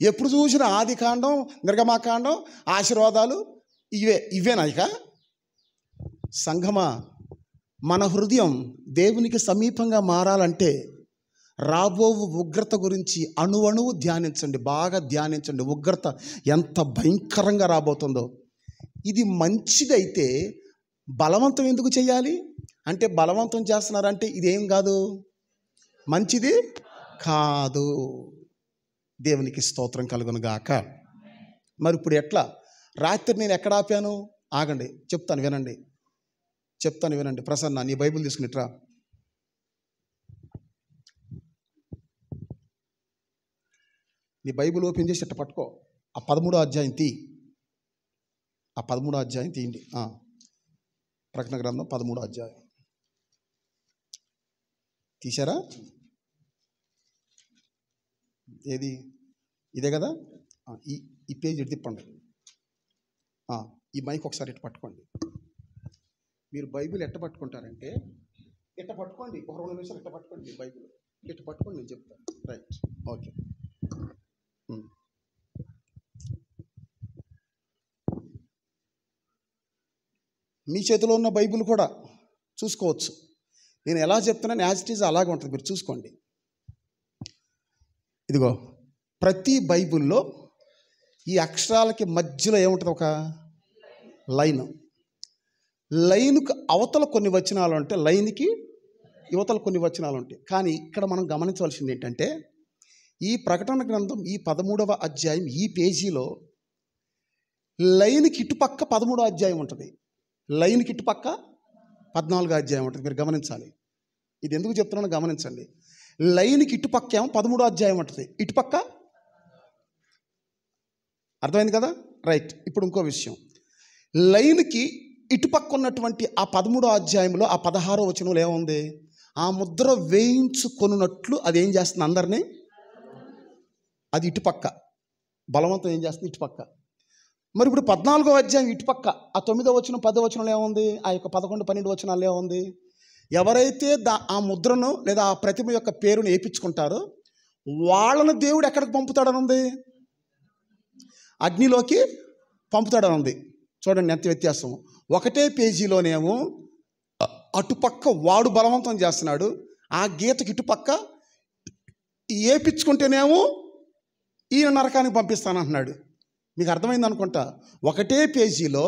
ఎప్పుడు చూసిన ఆదికాండం, నిర్గమాకాండం, ఆశీర్వాదాలు ఇవేనా? ఇక సంఘమా, మన హృదయం దేవునికి సమీపంగా మారాలంటే రాబో ఉగ్రత గురించి అణువణువు ధ్యానించండి, బాగా ధ్యానించండి. ఉగ్రత ఎంత భయంకరంగా రాబోతుందో. ఇది మంచిదైతే బలవంతం ఎందుకు చేయాలి అంటే, బలవంతం చేస్తున్నారంటే ఇదేం కాదు, మంచిది కాదు. దేవునికి స్తోత్రం కలుగును గాక. మరి ఇప్పుడు ఎట్లా? రాత్రి నేను ఎక్కడ ఆపాను? ఆగండి, చెప్తాను వినండి. ప్రసన్న, నీ బైబిల్ తీసుకునిట్రా. నీ బైబిల్ ఓపెన్ చేసి ఇట్ట పట్టుకో. ఆ 13వ అధ్యాయం తీయండి. ప్రకటన గ్రంథం 13వ అధ్యాయం తీశారా? ఏది? ఇదే కదా. ఈ పేజ్ ఇటు తిప్పండి. ఈ మైక్ ఒకసారి ఇట్ట పట్టుకోండి. మీరు బైబిల్ ఎట్ట పట్టుకుంటారంటే ఇట్ట పట్టుకోండి. ఒక 2 నిమిషాలు ఇట్ట పట్టుకోండి. మీ బైబిల్ ఇట్ట పట్టుకోండి, నేను చెప్తాను. Right, okay. మీ చేతిలో ఉన్న బైబిల్ కూడా చూసుకోవచ్చు. నేను ఎలా చెప్తున్నాను యాజ్ ఇట్ ఈజ్ అలాగే ఉంటుంది, మీరు చూసుకోండి. ఇదిగో ప్రతి బైబిల్లో ఈ అక్షరాలకి మధ్యలో ఏముంటుంది, ఒక లైన్కు అవతల కొన్ని వచనాలు ఉంటాయి, లైన్కి యువతల కొన్ని వచనాలు ఉంటాయి. కానీ ఇక్కడ మనం గమనించవలసింది ఏంటంటే ఈ ప్రకటన గ్రంథం ఈ 13వ అధ్యాయం ఈ పేజీలో లైన్కి ఇటుపక్క 13వ అధ్యాయం ఉంటుంది, లైన్కి ఇటుపక్క 14వ అధ్యాయం ఉంటుంది. మీరు గమనించాలి, ఇది ఎందుకు చెప్తున్నానో గమనించండి. లైన్కి ఇటుపక్క ఏమో 13వ అధ్యాయం ఉంటుంది, ఇటుపక్క అర్థమైంది కదా, రైట్. ఇప్పుడు ఇంకో విషయం, లైన్కి ఇటుపక్క ఉన్నటువంటి ఆ 13వ అధ్యాయంలో ఆ 16వ వచనంలో ఏముంది, ఆ ముద్ర వేయించుకొనున్నట్లు అది ఏం చేస్తుంది అందరినీ, అది ఇటుపక్క బలవంతం ఏం చేస్తుంది, ఇటుపక్క. మరి ఇప్పుడు 14వ అధ్యాయం ఇటుపక్క ఆ 9వ వచనం 10వ వచనంలో ఏముంది, ఆ యొక్క 11, 12 వచనాలు ఏముంది, ఎవరైతే ఆ ముద్రను లేదా ఆ ప్రతిమ యొక్క పేరును వేయించుకుంటారో వాళ్ళను దేవుడు ఎక్కడికి పంపుతాడని ఉంది, అగ్నిలోకి పంపుతాడని ఉంది. చూడండి ఎంత వ్యత్యాసం. ఒకటే పేజీలోనేమో అటుపక్క వాడు బలవంతం చేస్తున్నాడు, ఆ గీతకి ఇటుపక్క వేయించుకుంటేనేమో ఈయన నరకానికి పంపిస్తానంటున్నాడు. మీకు అర్థమైంది అనుకుంటా. ఒకటే పేజీలో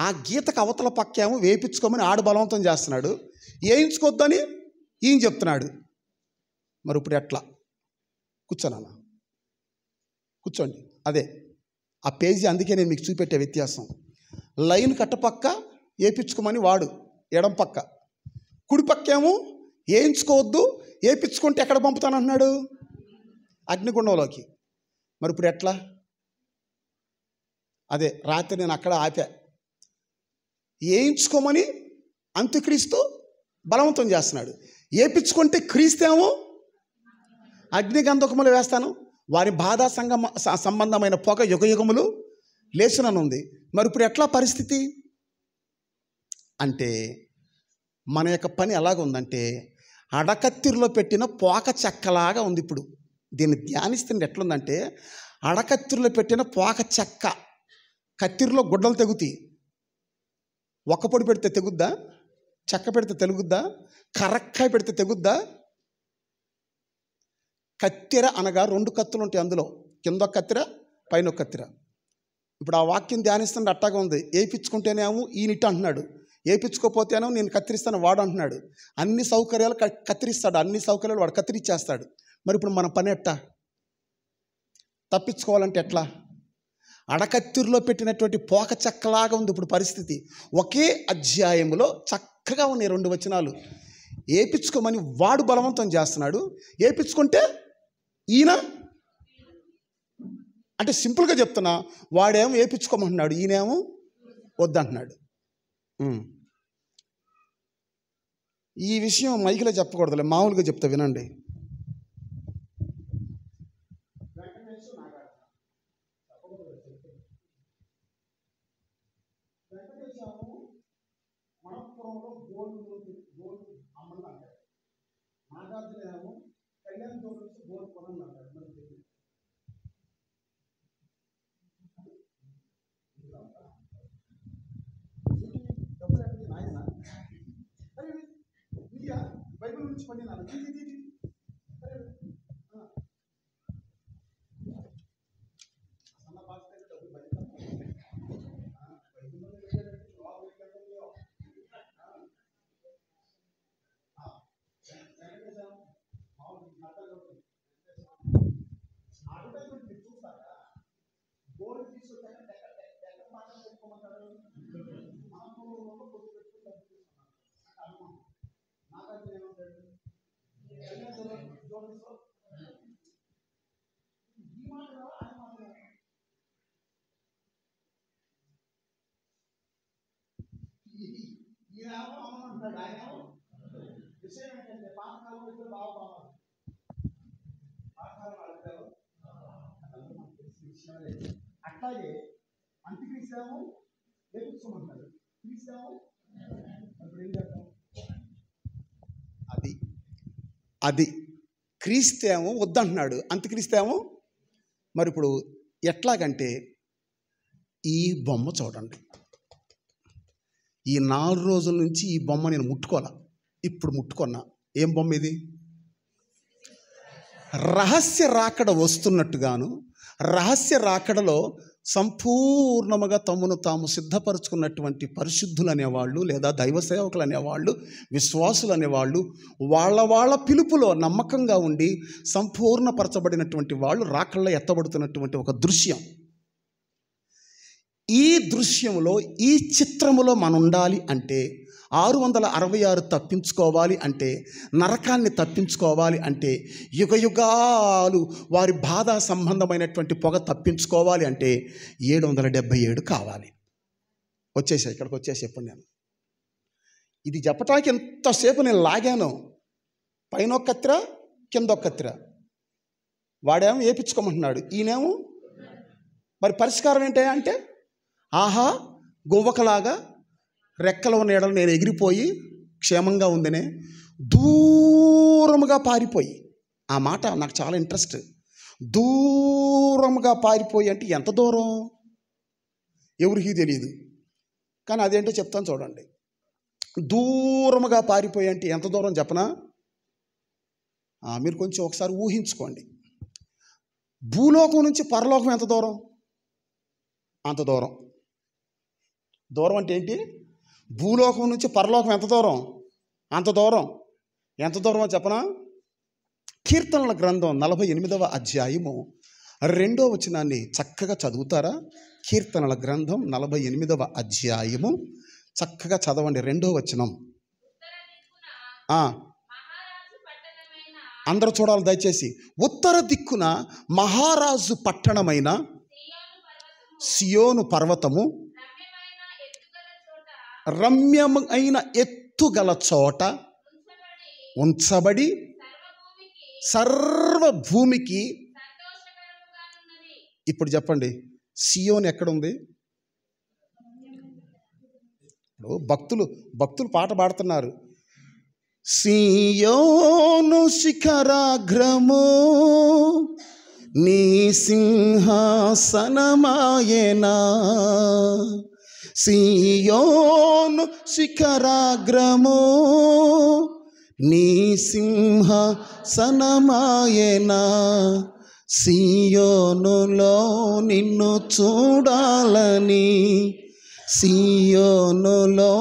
ఆ గీతకు అవతల పక్కేమో వేయించుకోమని ఆడు బలవంతం చేస్తున్నాడు, వేయించుకోవద్దని ఈయన చెప్తున్నాడు. మరి ఇప్పుడు ఎట్లా? కూర్చోనన్నా, కూర్చోండి. అదే ఆ పేజీ, అందుకే నేను మీకు చూపెట్టే వ్యత్యాసం. లైన్ కట్టపక్క వేయించుకోమని వాడు ఎడం పక్క, కుడి పక్కేమో వేయించుకోవద్దు, వేయించుకుంటే ఎక్కడ పంపుతానంటున్నాడు, అగ్నిగుండంలోకి. మరి ఇప్పుడు ఎట్లా? అదే రాత్రి నేను అక్కడ ఆపా, వేయించుకోమని అంత్యక్రీస్తు బలవంతం చేస్తున్నాడు, వేయించుకుంటే క్రీస్తేమో అగ్నిగంధకములు వేస్తాను, వారి బాధా సంబంధమైన పొగ యుగయుగములు లేచుననుంది. మరి ఇప్పుడు ఎట్లా పరిస్థితి అంటే, మన యొక్క పని ఎలాగుందంటే అడకత్తిరిలో పెట్టిన పోక చెక్కలాగా ఉంది. ఇప్పుడు దీన్ని ధ్యానిస్తుంది ఎట్లుందంటే, అడకత్తిరిలో పెట్టిన పోక చెక్క, కత్తిరిలో గుడ్డలు తెగుతాయి, ఒక్కపొడి పెడితే తెగుద్దా, చెక్క పెడితే తెగుద్దా, కరక్కాయ పెడితే తెగుద్దా? కత్తెర అనగా 2 కత్తులు ఉంటాయి, అందులో కింద ఒక కత్తెర పైన ఒక కత్తెర. ఇప్పుడు ఆ వాక్యం ధ్యానిస్తుంటే అట్టాగా ఉంది. వేయించుకుంటేనేమో ఈయనిట్టు అంటున్నాడు, వేయించుకోపోతేనో నేను కత్తిరిస్తాను వాడు అంటున్నాడు. అన్ని సౌకర్యాలు కత్తిరిస్తాడు, అన్ని సౌకర్యాలు వాడు కత్తిరిచ్చేస్తాడు. మరి ఇప్పుడు మన పని ఎట్టా? తప్పించుకోవాలంటే ఎట్లా? అడకత్తిరిలో పెట్టినటువంటి పోక చెక్కలాగా ఉంది ఇప్పుడు పరిస్థితి. ఒకే అధ్యాయంలో చక్కగా ఉన్నాయి 2 వచనాలు. వేయించుకోమని వాడు బలవంతం చేస్తున్నాడు, వేయించుకుంటే ఈయన అంటే సింపుల్గా చెప్తున్నా, వాడేమో వేయించుకోమంటున్నాడు, ఈయనేమో వద్దంటున్నాడు. ఈ విషయం మైకిలో చెప్పకూడదులే, మామూలుగా చెప్తా వినండి. మనపురంలో గోల్డ్ అమ్మన్నాడు, నాగార్జునేమో కళ్యాణ్ నుంచి గోల్డ్ కొనన్నాడు. బైబిల్ నుంచి పడినాను విషయం ఏంటంటే పాతకాలంలో ఇద్దరు బాగా అట్లాగే అంత్యక్రీస్తేమో లేపించుకోమంటాడు, క్రీస్తేమో అప్పుడు ఏం చేద్దాం? అది క్రీస్తేమో వద్దంటున్నాడు, అంత్యక్రీస్తేమో. మరి ఇప్పుడు ఎట్లాగంటే ఈ బొమ్మ చూడండి, ఈ 4 రోజుల నుంచి ఈ బొమ్మ నేను ముట్టుకోవాలా, ఇప్పుడు ముట్టుకున్నా. ఏం బొమ్మ ఇది? రహస్య రాకడ వస్తున్నట్టుగాను, రహస్య రాకడలో సంపూర్ణముగా తమను తాము సిద్ధపరచుకున్నటువంటి పరిశుద్ధులు అనేవాళ్ళు, లేదా దైవ సేవకులు అనేవాళ్ళు, విశ్వాసులు అనేవాళ్ళు, వాళ్ళ పిలుపులో నమ్మకంగా ఉండి సంపూర్ణపరచబడినటువంటి వాళ్ళు రాకడలో ఎత్తబడుతున్నటువంటి ఒక దృశ్యం. ఈ దృశ్యంలో, ఈ చిత్రములో మనం ఉండాలి అంటే, 666 తప్పించుకోవాలి అంటే, నరకాన్ని తప్పించుకోవాలి అంటే, యుగయుగాలు వారి బాధ సంబంధమైనటువంటి పొగ తప్పించుకోవాలి అంటే 777 కావాలి. ఇక్కడికి వచ్చేసి ఎప్పుడు నేను ఇది చెప్పటానికి ఎంతసేపు నేను లాగాను. పైన ఒక కత్తిర, కింద ఒక కత్తిర. వాడేమో వేయించుకోమంటున్నాడు, ఈయనేమో. మరి పరిష్కారం ఏంటి అంటే, ఆహా గువ్వకలాగా రెక్కల ఉన్న ఎడలు నేను ఎగిరిపోయి క్షేమంగా ఉందనే దూరముగా పారిపోయి. ఆ మాట నాకు చాలా ఇంట్రెస్ట్. దూరముగా పారిపోయి అంటే ఎంత దూరం ఎవరికి తెలియదు, కానీ అదేంటో చెప్తాను చూడండి. దూరముగా పారిపోయి అంటే ఎంత దూరం చెప్పనా? మీరు కొంచెం ఒకసారి ఊహించుకోండి. భూలోకం నుంచి పరలోకం ఎంత దూరం? అంత దూరం. దూరం అంటే ఏంటి? భూలోకం నుంచి పరలోకం ఎంత దూరం? అంత దూరం. ఎంత దూరమో చెప్పనా? కీర్తనల గ్రంథం 48వ అధ్యాయము 2వ వచనాన్ని చక్కగా చదువుతారా? కీర్తనల గ్రంథం 48వ అధ్యాయము చక్కగా చదవండి. 2వ వచనం. అందరూ చూడాలి దయచేసి. ఉత్తర దిక్కున మహారాజు పట్టణమైన సియోను పర్వతము రమ్యమైన ఎత్తుగల చోట ఉంచబడి సర్వభూమికి. ఇప్పుడు చెప్పండి, సియోను ఎక్కడుంది? భక్తులు పాట పాడుతున్నారు. సియోను శిఖరాగ్రము నీ సింహాసనమాయేనా, సియోను శిఖరాగ్రము నీ సింహాసనమాయేనా, సియోనులో నిన్ను చూడాలని, సియోనులో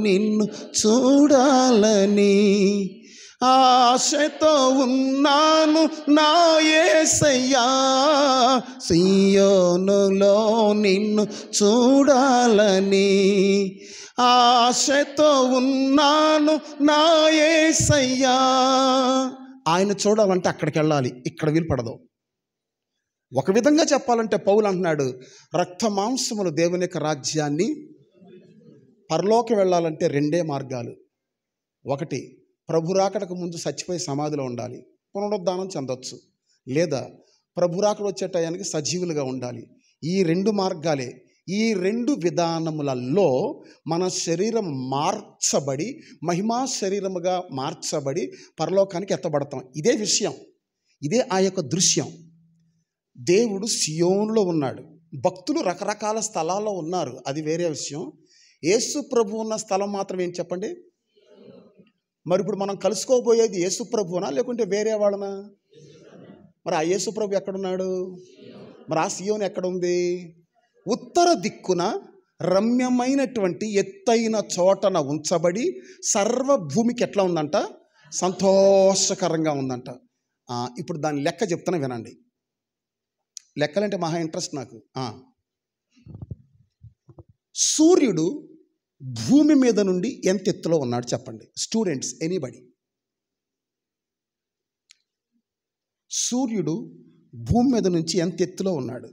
నిన్ను చూడాలని ఆశతో ఉన్నాను నా యేసయ్యా, సియోనులో నిన్ను చూడాలని ఆశతో ఉన్నాను నా యేసయ్యా. ఆయన చూడాలంటే అక్కడికి వెళ్ళాలి, ఇక్కడ వీలుపడదు. ఒక విధంగా చెప్పాలంటే పౌలు అంటున్నాడు, రక్త మాంసములు దేవుని యొక్క రాజ్యాన్ని పరలోకి వెళ్ళాలంటే 2 మార్గాలు. ఒకటి, ప్రభు రాకడకు ముందు చచ్చిపోయి సమాధిలో ఉండాలి, పునరుద్ధానం చెందొచ్చు. లేదా ప్రభు రాకడ వచ్చే టయానికి సజీవులుగా ఉండాలి. ఈ 2 మార్గాలే. ఈ 2 విధానములలో మన శరీరం మార్చబడి మహిమా శరీరముగా మార్చబడి పరలోకానికి ఎత్తబడతాం. ఇదే విషయం, ఇదే ఆ యొక్క దృశ్యం. దేవుడు సియోనులో ఉన్నాడు, భక్తులు రకరకాల స్థలాల్లో ఉన్నారు, అది వేరే విషయం. యేసు ప్రభు ఉన్న స్థలం మాత్రం ఏంటి చెప్పండి? మరి ఇప్పుడు మనం కలుసుకోబోయేది యేసు ప్రభునా లేకుంటే వేరే వాళ్ళనా? మరి ఆ యేసు ప్రభు ఎక్కడున్నాడు? మరి ఆ సియోను ఎక్కడుంది? ఉత్తర దిక్కున రమ్యమైనటువంటి ఎత్తైన చోటన ఉంచబడి సర్వభూమికి ఎట్లా ఉందంట? సంతోషకరంగా ఉందంట. ఇప్పుడు దాని లెక్క చెప్తాను వినండి. లెక్కలంటే మహా ఇంట్రెస్ట్ నాకు. సూర్యుడు భూమి మీద నుండి ఎంత ఎత్తులో ఉన్నాడు చెప్పండి స్టూడెంట్స్, ఎనీబడి. సూర్యుడు భూమి మీద నుంచి ఎంత ఎత్తులో ఉన్నాడు?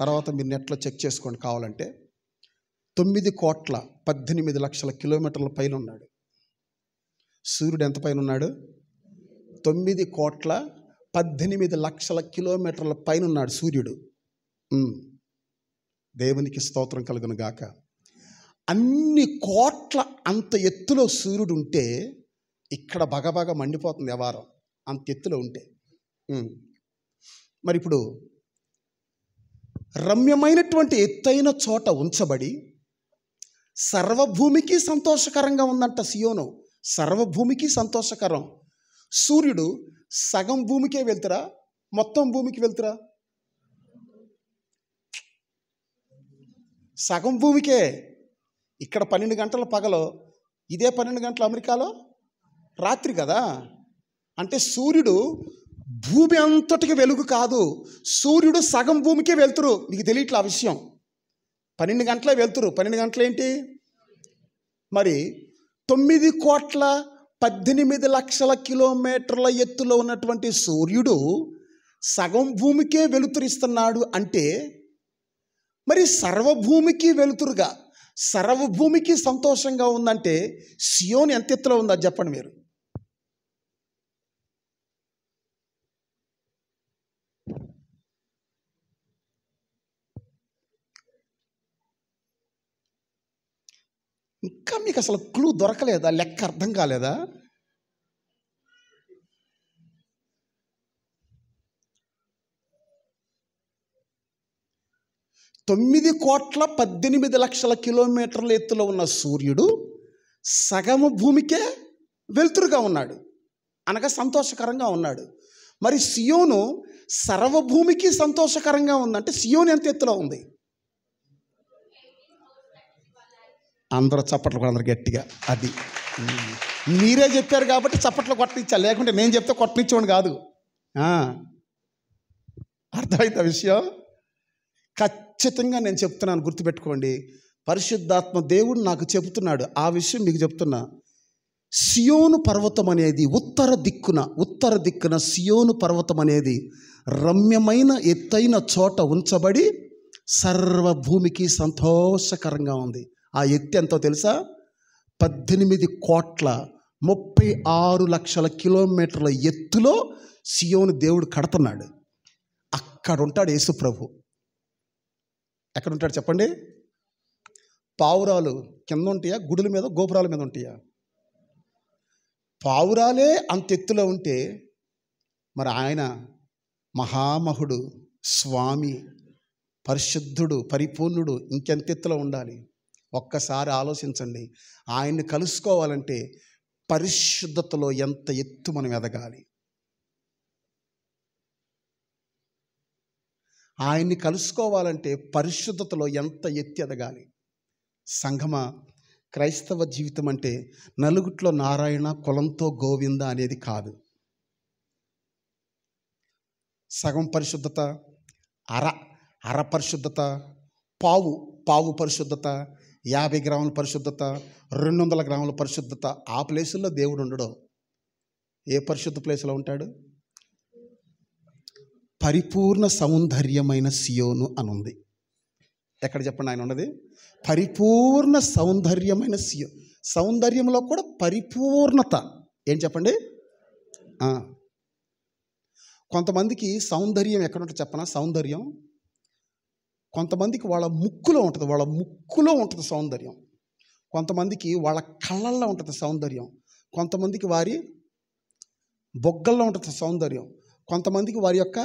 తర్వాత మీరు నెట్లో చెక్ చేసుకోండి కావాలంటే. 9,18,00,000 కిలోమీటర్ల పైన ఉన్నాడు సూర్యుడు. ఎంత పైన ఉన్నాడు? 9,18,00,000 కిలోమీటర్ల పైన ఉన్నాడు సూర్యుడు. దేవునికి స్తోత్రం కలుగును గాక. అన్ని కోట్ల అంత ఎత్తులో సూర్యుడు ఉంటే ఇక్కడ బగబగ మండిపోతుంది వ్యవహారం, అంత ఎత్తులో ఉంటే. మరి ఇప్పుడు రమ్యమైనటువంటి ఎత్తైన చోట ఉంచబడి సర్వభూమికి సంతోషకరంగా ఉందంట సియోను. సర్వభూమికి సంతోషకరం. సూర్యుడు సగం భూమికే వెళ్తురా, మొత్తం భూమికి వెళ్తురా? సగం భూమికే. ఇక్కడ 12 గంటల పగలు, ఇదే 12 గంటల అమెరికాలో రాత్రి కదా. అంటే సూర్యుడు భూమి అంతటికి వెలుగు కాదు, సూర్యుడు సగం భూమికే వెళ్తురు. మీకు తెలియట్లా ఆ విషయం. 12 గంటలే వెళ్తురు. 12 గంటలు ఏంటి మరి? 9,18,00,000 కిలోమీటర్ల ఎత్తులో ఉన్నటువంటి సూర్యుడు సగం భూమికే వెలుతురిస్తున్నాడు అంటే మరి సర్వభూమికి వెలుతురుగా, సర్వభూమికి సంతోషంగా ఉందంటే సియోను ఎంత ఎత్తులో ఉందో చెప్పండి మీరు. ఇంకా మీకు అసలు క్లూ దొరకలేదా? లెక్క అర్థం కాలేదా? తొమ్మిది 9,18,00,000 కిలోమీటర్ల ఎత్తులో ఉన్న సూర్యుడు సగము భూమికే వెలుతురుగా ఉన్నాడు, అనగా సంతోషకరంగా ఉన్నాడు. మరి సియోను సర్వభూమికి సంతోషకరంగా ఉందంటే సియోను ఎంత ఎత్తులో ఉంది? అందరూ చప్పట్లు కూడా, అందరు గట్టిగా. అది మీరే చెప్పారు కాబట్టి చప్పట్లు కొట్టనిచ్చా, లేకుంటే నేను చెప్తే కొట్టనిచ్చేవాడు కాదు. అర్థమైంది విషయం? ఖచ్చితంగా నేను చెప్తున్నాను, గుర్తుపెట్టుకోండి. పరిశుద్ధాత్మ దేవుడు నాకు చెబుతున్నాడు, ఆ విషయం మీకు చెప్తున్నా. సియోను పర్వతం అనేది ఉత్తర దిక్కున సియోను పర్వతం అనేది రమ్యమైన ఎత్తైన చోట ఉంచబడి సర్వభూమికి సంతోషకరంగా ఉంది. ఆ ఎత్తు ఎంతో తెలుసా? 18,36,00,000 కిలోమీటర్ల ఎత్తులో సియోను దేవుడు కడుతున్నాడు. అక్కడ ఉంటాడు యేసు ప్రభు. ఎక్కడ ఉంటాడు చెప్పండి? పావురాలు కింద ఉంటాయా, గుడుల మీద, గోపురాల మీద ఉంటాయా? పావురాలే అంత ఎత్తులో ఉంటే మరి ఆయన మహామహుడు, స్వామి, పరిశుద్ధుడు, పరిపూర్ణుడు ఇంకెంత ఎత్తులో ఉండాలి? ఒక్కసారి ఆలోచించండి. ఆయన్ని కలుసుకోవాలంటే పరిశుద్ధతలో ఎంత ఎత్తు మనం ఎదగాలి? ఆయన్ని కలుసుకోవాలంటే పరిశుద్ధతలో ఎంత ఎత్తి ఎదగాలి? సంఘమా, క్రైస్తవ జీవితం అంటే నలుగుట్లో నారాయణ, కులంతో గోవింద అనేది కాదు. సగం పరిశుద్ధత, అర పరిశుద్ధత, పావు పరిశుద్ధత, 50 గ్రాముల పరిశుద్ధత, 200 గ్రాముల పరిశుద్ధత. ఆ ప్లేసుల్లో దేవుడు ఉండడు. ఏ పరిశుద్ధ ప్లేసులో ఉంటాడు? పరిపూర్ణ సౌందర్యమైన సియోను అనుంది. ఎక్కడ చెప్పండి ఆయన ఉన్నది? పరిపూర్ణ సౌందర్యమైన సియోను. సౌందర్యంలో కూడా పరిపూర్ణత. ఏం చెప్పండి? కొంతమందికి సౌందర్యం ఎక్కడ ఉంటుంది చెప్పనా? సౌందర్యం కొంతమందికి వాళ్ళ ముక్కులో ఉంటుంది సౌందర్యం. కొంతమందికి వాళ్ళ కళ్ళల్లో ఉంటుంది సౌందర్యం. కొంతమందికి వారి బొగ్గల్లో ఉంటుంది సౌందర్యం. కొంతమందికి వారి యొక్క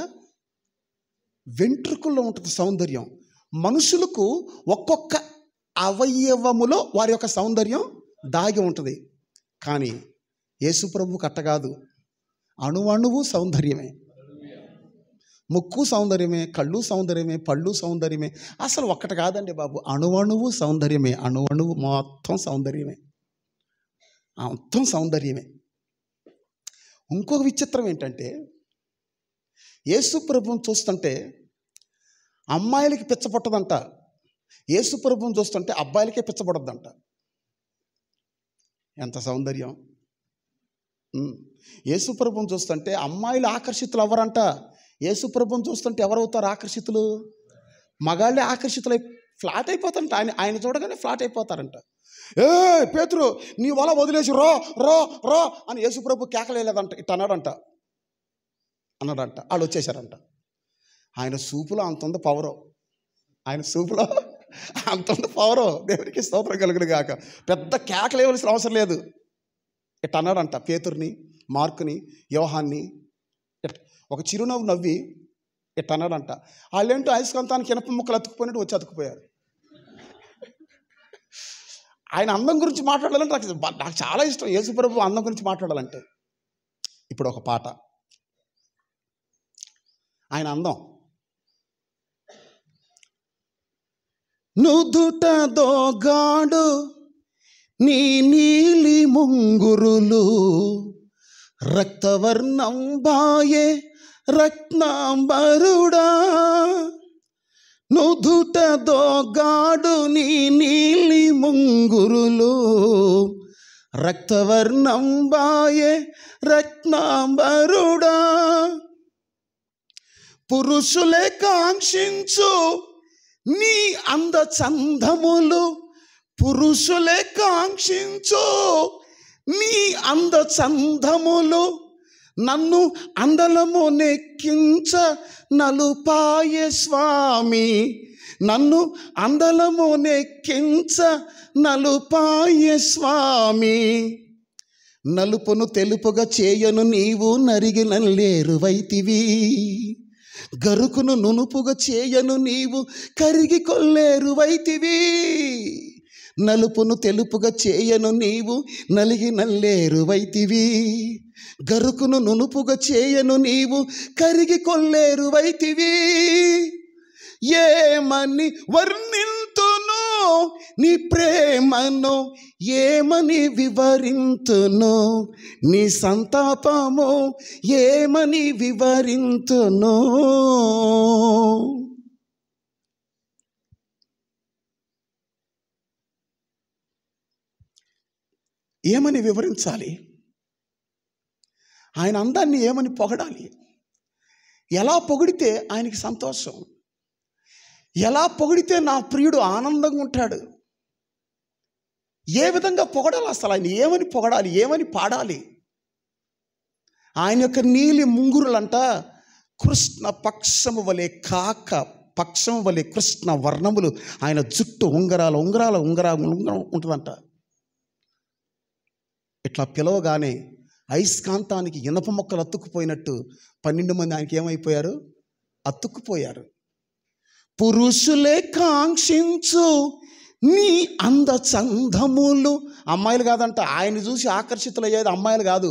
వెంట్రుకల్లో ఉంటుంది సౌందర్యం. మనుషులకు ఒక్కొక్క అవయవములో వారి యొక్క సౌందర్యం దాగి ఉంటుంది. కానీ యేసు ప్రభువుకి అట్ట కాదు. అణువణువు సౌందర్యమే. ముక్కు సౌందర్యమే, కళ్ళు సౌందర్యమే, పళ్ళు సౌందర్యమే. అసలు ఒక్కటి కాదండి బాబు, అణువణువు సౌందర్యమే. అణువణువు మొత్తం సౌందర్యమే, మొత్తం సౌందర్యమే. ఇంకొక విచిత్రం ఏంటంటే, యేసు ప్రభువుని చూస్తుంటే అమ్మాయిలకి పిచ్చపట్టదంట, యేసు ప్రభువుని చూస్తుంటే అబ్బాయిలకే పిచ్చపడద్దంట. ఎంత సౌందర్యం! యేసు ప్రభువుని చూస్తుంటే అమ్మాయిలు ఆకర్షితులు అవ్వరంట. యేసు ప్రభువుని చూస్తుంటే ఎవరవుతారు ఆకర్షితులు? మగాళ్ళే ఆకర్షితులై ఫ్లాట్ అయిపోతారంట. ఆయన చూడగానే ఫ్లాట్ అయిపోతారంట. ఏ పేతురు, నీ వల వదిలేసి రో రో రో అని యేసు ప్రభు కేకలేదంట, ఇట్ట అన్నాడంట. వాళ్ళు వచ్చేసారంట. ఆయన సూపులో అంతంత పవరు, దేవుడికి స్తోత్రం కలుగును గాక. పెద్ద కేకలేవలసిన అవసరం లేదు. ఇట్ట అన్నాడంట పేతుర్ని, మార్కుని, యోహాన్ని. ఒక చిరునవ్వు నవ్వి ఇట్లా అన్నాడంట. వాళ్ళేంటో అయస్కాంతానికి ఇనప ముక్కలు అతుక్కుపోయినట్టు వచ్చి అతుక్కుపోయారు. ఆయన అందం గురించి మాట్లాడాలంటే నాకు చాలా ఇష్టం. యేసుప్రభు అందం గురించి మాట్లాడాలంటే. ఇప్పుడు ఒక పాట, ఆయన అందం. నుదుట దోగాడు నీ నీలి ముంగురులు, రక్తవర్ణం బాయే రత్నాంబరుడా. నుదుట దోగాడు నీ నీలి ముంగురులు, రక్తవర్ణం బాయే రత్నాంబరుడా. పురుషులే కాంక్షించు నీ అంద చందములు, పురుషులే కాంక్షించు నీ అంద చందములు, నన్ను అందలము నెక్కించ నలుపాయే స్వామి, నన్ను అందలము నెక్కించ నలుపాయే స్వామి. నలుపును తెలుపుగా చేయను నీవు నరిగి నల్లేరువైతివి, గరుకును నునుపుగా చేయను నీవు కరిగి కొల్లేరువైతివి. నలుపును తెలుపుగా చేయను నీవు నలిగి నల్లేరువైతివి, గరుకును నునుపుగా చేయను నీవు కరిగి కొల్లేరువైతివి. ఏమని వర్ణింతును నీ ప్రేమను, ఏమని వివరింతును నీ సంతాపము, ఏమని వివరింతును. ఏమని వివరించాలి? ఆయన అందాన్ని ఏమని పొగడాలి? ఎలా పొగిడితే ఆయనకి సంతోషం? ఎలా పొగిడితే నా ప్రియుడు ఆనందంగా ఉంటాడు? ఏ విధంగా పొగడాలి? అసలు ఆయన ఏమని పొగడాలి? ఏమని పాడాలి? ఆయన యొక్క నీలి ముంగురులంట కృష్ణ పక్షము వలె, కాక పక్షము వలె కృష్ణ వర్ణములు. ఆయన జుట్టు ఉంగరాలు ఉంగరాలు ఉంగరాలు ఉంగరం ఉంటుందంట. ఇట్లా పిలవగానే అయస్కాంతానికి ఇనప మొక్కలు అతుక్కుపోయినట్టు 12 మంది ఆయనకి ఏమైపోయారు? అతుక్కుపోయారు. పురుషులే కాంక్షించు నీ అంద చందములు. అమ్మాయిలు కాదంట, ఆయన చూసి ఆకర్షితులయ్యేది అమ్మాయిలు కాదు,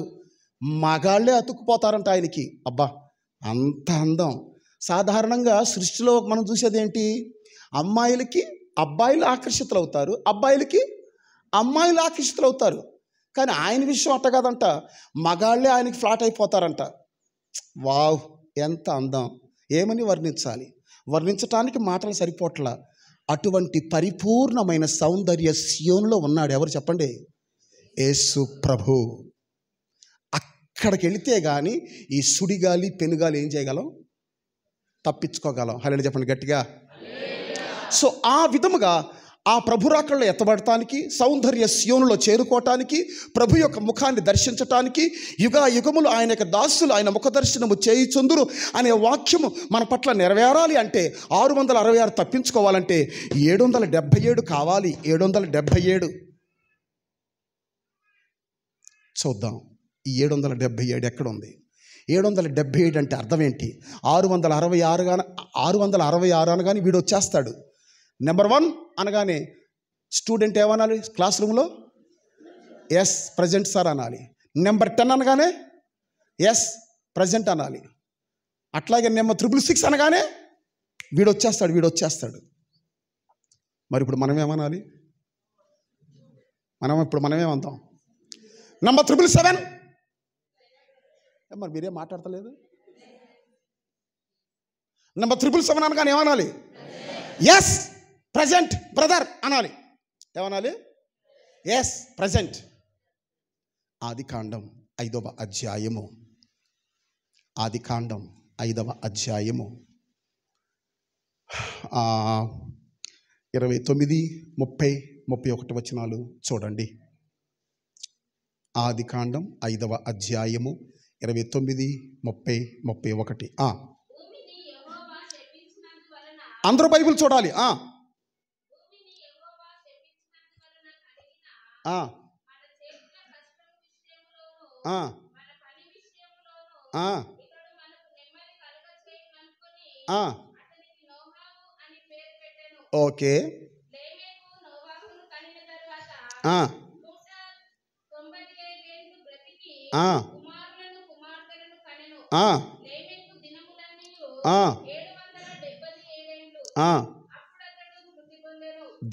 మగాళ్ళే అతుక్కుపోతారంట ఆయనకి. అబ్బా అంత అందం. సాధారణంగా సృష్టిలో మనం చూసేది ఏంటి? అమ్మాయిలకి అబ్బాయిలు ఆకర్షితులు అవుతారు, అబ్బాయిలకి అమ్మాయిలు ఆకర్షితులు అవుతారు. కానీ ఆయన విషయం అట్ట కాదంట, మగాళ్ళే ఆయనకి ఫ్లాట్ అయిపోతారంట. వావ్ ఎంత అందం! ఏమని వర్ణించాలి? వర్ణించటానికి మాటలు సరిపోట్లా. అటువంటి పరిపూర్ణమైన సౌందర్య సియోనులో ఉన్నాడు. ఎవరు చెప్పండి? యేసు ప్రభు. అక్కడికి వెళితే కానీ ఈ సుడిగాలి పెనుగాలి ఏం చేయగలం? తప్పించుకోగలం. హల్లెలూయా చెప్పండి గట్టిగా. సో ఆ విధముగా ఆ ప్రభు రాకడలో ఎత్తబడటానికి, సౌందర్య సియోనులో చేరుకోవటానికి, ప్రభు యొక్క ముఖాన్ని దర్శించటానికి, యుగములు ఆయన యొక్క దాసులు ఆయన ముఖ దర్శనము చేయుచుందురు అనే వాక్యము మన పట్ల నెరవేరాలి అంటే 666 తప్పించుకోవాలంటే 777 కావాలి. 777 చూద్దాం. ఈ 777 ఎక్కడుంది? 777 అంటే అర్థం ఏంటి? 666 అనగానే వీడు వచ్చేస్తాడు. నెంబర్ 1 అనగానే స్టూడెంట్ ఏమనాలి? క్లాస్ రూమ్లో ఎస్ ప్రజెంట్ సార్ అనాలి. నెంబర్ 10 అనగానే ఎస్ ప్రజెంట్ అనాలి. అట్లాగే నెంబర్ 666 అనగానే వీడు వచ్చేస్తాడు. మరి ఇప్పుడు మనం ఏమనాలి? మనం ఏమంటాం? నెంబర్ 777 మరి మీరేం మాట్లాడతలేదు. నెంబర్ 777 అనగానే ఏమనాలి? ఎస్ ప్రజెంట్ బ్రదర్ అనాలి. ఏమనాలి? Yes present. ఆదికాండం 5వ అధ్యాయము 29, 30, 31 వచనాలు చూడండి. ఆదికాండం 5వ అధ్యాయము 29, 30, 31. అందరూ బైబిల్ చూడాలి. ఓకే.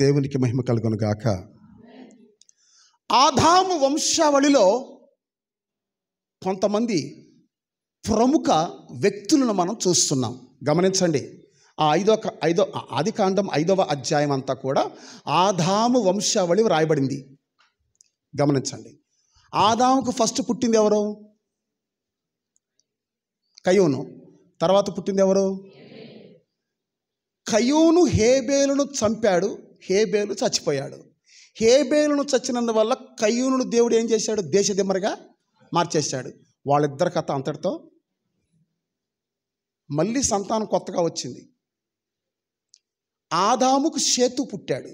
దేవునికి మహిమ కలుగును గాక. ఆదాము వంశావళిలో కొంతమంది ప్రముఖ వ్యక్తులను మనం చూస్తున్నాం. గమనించండి, ఆదికాండం 5వ అధ్యాయం అంతా కూడా ఆదాము వంశావళి వ్రాయబడింది. గమనించండి, ఆదాముకు ఫస్ట్ పుట్టింది ఎవరు? కయోను. తర్వాత పుట్టింది ఎవరు? కయోను హేబేలును చంపాడు, హేబేలు చచ్చిపోయాడు. హేబేలును చచ్చినందువల్ల కయోనును దేవుడు ఏం చేశాడు? దేశదిమ్మరిగా మార్చేశాడు. వాళ్ళిద్దరి కథ అంతటితో మళ్ళీ సంతానం కొత్తగా వచ్చింది. ఆదాముకు షేతు పుట్టాడు.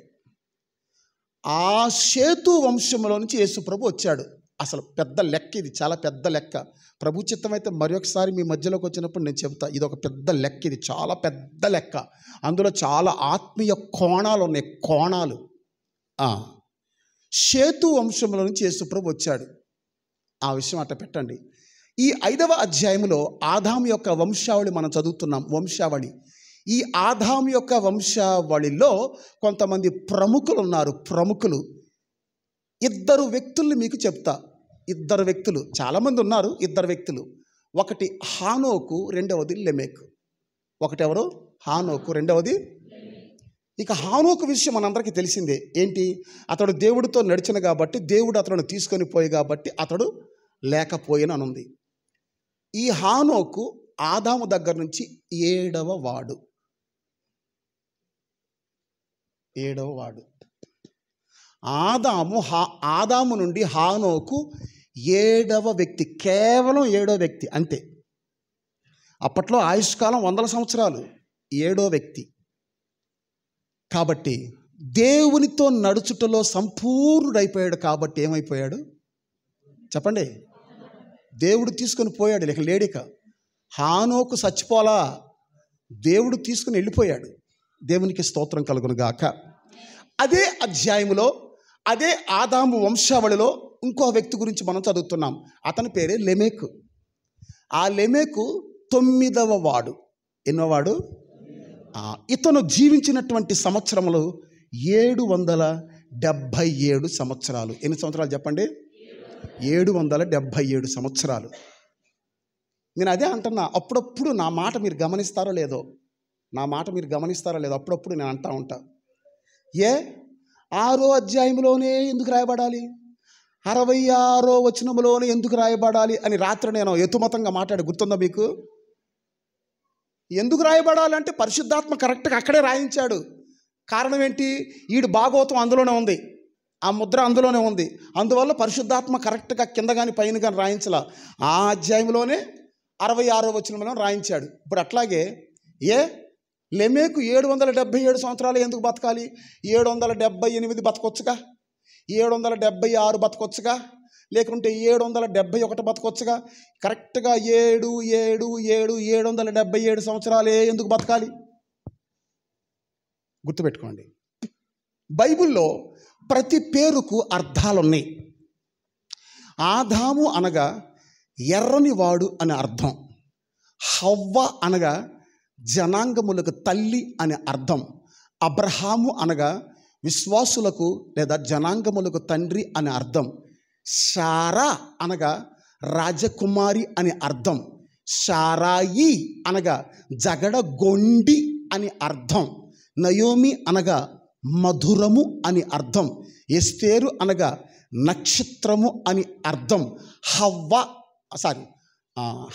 ఆ షేతు వంశంలో నుంచి యేసుప్రభు వచ్చాడు. అసలు పెద్ద లెక్క ఇది, చాలా పెద్ద లెక్క. ప్రభు చిత్తం అయితే మరొకసారి మీ మధ్యలోకి వచ్చినప్పుడు నేను చెబుతా. ఇది ఒక పెద్ద లెక్క, ఇది చాలా పెద్ద లెక్క. అందులో చాలా ఆత్మీయ కోణాలు ఉన్నాయి, కోణాలు. షేతు వంశంలో నుంచి యేసుప్రభు వచ్చాడు. ఆ విషయం అట్ట పెట్టండి. ఈ 5వ అధ్యాయంలో ఆదాము యొక్క వంశావళి మనం చదువుతున్నాం. వంశావళి. ఈ ఆదాము యొక్క వంశావళిలో కొంతమంది ప్రముఖులు ఉన్నారు. ప్రముఖులు 2 వ్యక్తుల్ని మీకు చెప్తా. 2 వ్యక్తులు, చాలామంది ఉన్నారు. 2 వ్యక్తులు. ఒకటి హానోకు, రెండవది లెమెకు. ఒకటెవరు? హానోకు, రెండవది. ఇక హానోకు విషయం మనందరికీ తెలిసిందే. ఏంటి? అతడు దేవుడితో నడిచిన కాబట్టి, దేవుడు అతను తీసుకొని పోయి కాబట్టి అతడు లేకపోయిన అనుంది. ఈ హానోకు ఆదాము దగ్గర నుంచి 7వ వాడు. 7వ వాడు. ఆదాము నుండి హానోకు 7వ వ్యక్తి, కేవలం 7వ వ్యక్తి అంతే. అప్పట్లో ఆయుష్కాలం 100 సంవత్సరాలు. 7వ వ్యక్తి కాబట్టి దేవునితో నడుచుటలో సంపూర్ణుడైపోయాడు. కాబట్టి ఏమైపోయాడు చెప్పండి? దేవుడు తీసుకొని పోయాడు, లేక లేడిక. హానోకు చచ్చిపోలా, దేవుడు తీసుకుని వెళ్ళిపోయాడు. దేవునికి స్తోత్రం కలుగును గాక. అదే అధ్యాయములో, అదే ఆదాము వంశావళిలో ఇంకో వ్యక్తి గురించి మనం చదువుతున్నాం. అతని పేరే లెమెకు. ఆ లెమెకు 9వ వాడు. ఎన్నో వాడు? ఇతను జీవించినటువంటి సంవత్సరములు 777 సంవత్సరాలు. ఎన్ని సంవత్సరాలు చెప్పండి? 777 సంవత్సరాలు. నేను అదే అంటున్నా. అప్పుడప్పుడు నా మాట మీరు గమనిస్తారో లేదో, అప్పుడప్పుడు నేను అంటా ఉంటా. 6వ అధ్యాయంలోనే ఎందుకు రాయబడాలి, 66వ వచనంలోనే ఎందుకు రాయబడాలి అని రాత్రి నేను ఎతుమతంగా మాట్లాడి, గుర్తుందా మీకు? ఎందుకు రాయబడాలంటే పరిశుద్ధాత్మ కరెక్ట్గా అక్కడే రాయించాడు. కారణం ఏంటి? ఈడు భాగవతం అందులోనే ఉంది, ఆ ముద్ర అందులోనే ఉంది. అందువల్ల పరిశుద్ధాత్మ కరెక్ట్గా కింద కానీ పైన కానీ రాయించాల. ఆ అధ్యాయంలోనే 66వ వచనంలో రాయించాడు. ఇప్పుడు అట్లాగే లెమెకు 777 సంవత్సరాలు ఎందుకు బతకాలి? 778 బతకొచ్చుగా, 776 బతకొచ్చుగా, లేకుంటే 771 బతకొచ్చుగా. కరెక్ట్గా 777 సంవత్సరాలే ఎందుకు బతకాలి? గుర్తుపెట్టుకోండి, బైబిల్లో ప్రతి పేరుకు అర్థాలున్నాయి. ఆదాము అనగా ఎర్రని వాడు అని అర్థం. హవ్వ అనగా జనాంగములకు తల్లి అనే అర్థం. అబ్రహాము అనగా విశ్వాసులకు లేదా జనాంగములకు తండ్రి అనే అర్థం. శారా అనగా రాజకుమారి అనే అర్థం. శారాయి అనగా జగడగొండి అని అర్థం. నయోమి అనగా మధురము అని అర్థం. ఎస్తేరు అనగా నక్షత్రము అని అర్థం.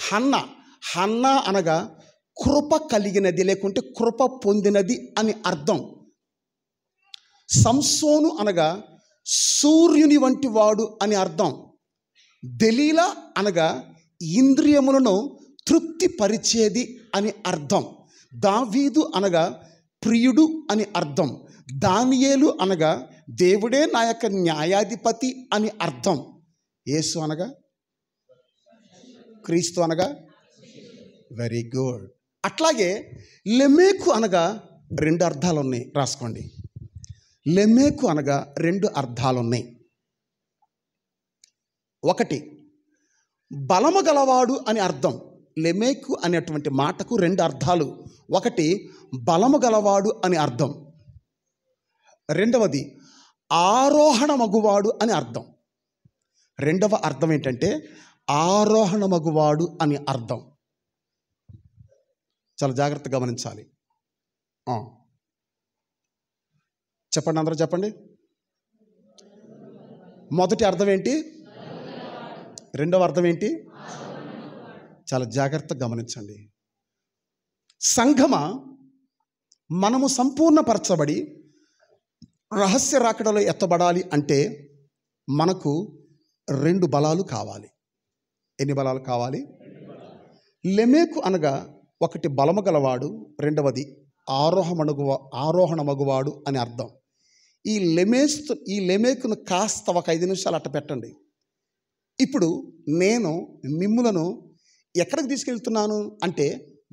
హన్నా అనగా కృప కలిగినది లేకుంటే కృప పొందినది అని అర్థం. సంసోను అనగా సూర్యుని వంటి వాడు అని అర్థం. దెలీలా అనగా ఇంద్రియములను తృప్తిపరిచేది అని అర్థం. దావీదు అనగా ప్రియుడు అని అర్థం. దానియేలు అనగా దేవుడే నా యొక్క న్యాయాధిపతి అని అర్థం. యేసు అనగా క్రీస్తు అనగా వెరీ గుడ్. అట్లాగే లెమేకు అనగా 2 అర్థాలు ఉన్నాయి, రాసుకోండి. లెమేకు అనగా 2 అర్థాలు ఉన్నాయి. ఒకటి బలము గలవాడు అని అర్థం. లెమేకు అనేటువంటి మాటకు 2 అర్థాలు. ఒకటి బలము గలవాడు అని అర్థం, రెండవది ఆరోహణ మగువాడు అని అర్థం. రెండవ అర్థం ఏంటంటే ఆరోహణ మగువాడు అని అర్థం. చాలా జాగ్రత్తగా గమనించాలి. చెప్పండి, అందరూ చెప్పండి. మొదటి అర్థం ఏంటి? రెండవ అర్థం ఏంటి? చాలా జాగ్రత్తగా గమనించండి. సంఘమా, మనము సంపూర్ణపరచబడి రహస్య రాకడలో ఎత్తబడాలి అంటే మనకు 2 బలాలు కావాలి. ఎన్ని బలాలు కావాలి? లెమేకు అనగా ఒకటి బలము గలవాడు, రెండవది ఆరోహణ మగువాడు అని అర్థం. ఈ లెమేకును కాస్త ఒక 5 నిమిషాలు అట్ట పెట్టండి. ఇప్పుడు నేను మిమ్ములను ఎక్కడికి తీసుకెళ్తున్నాను అంటే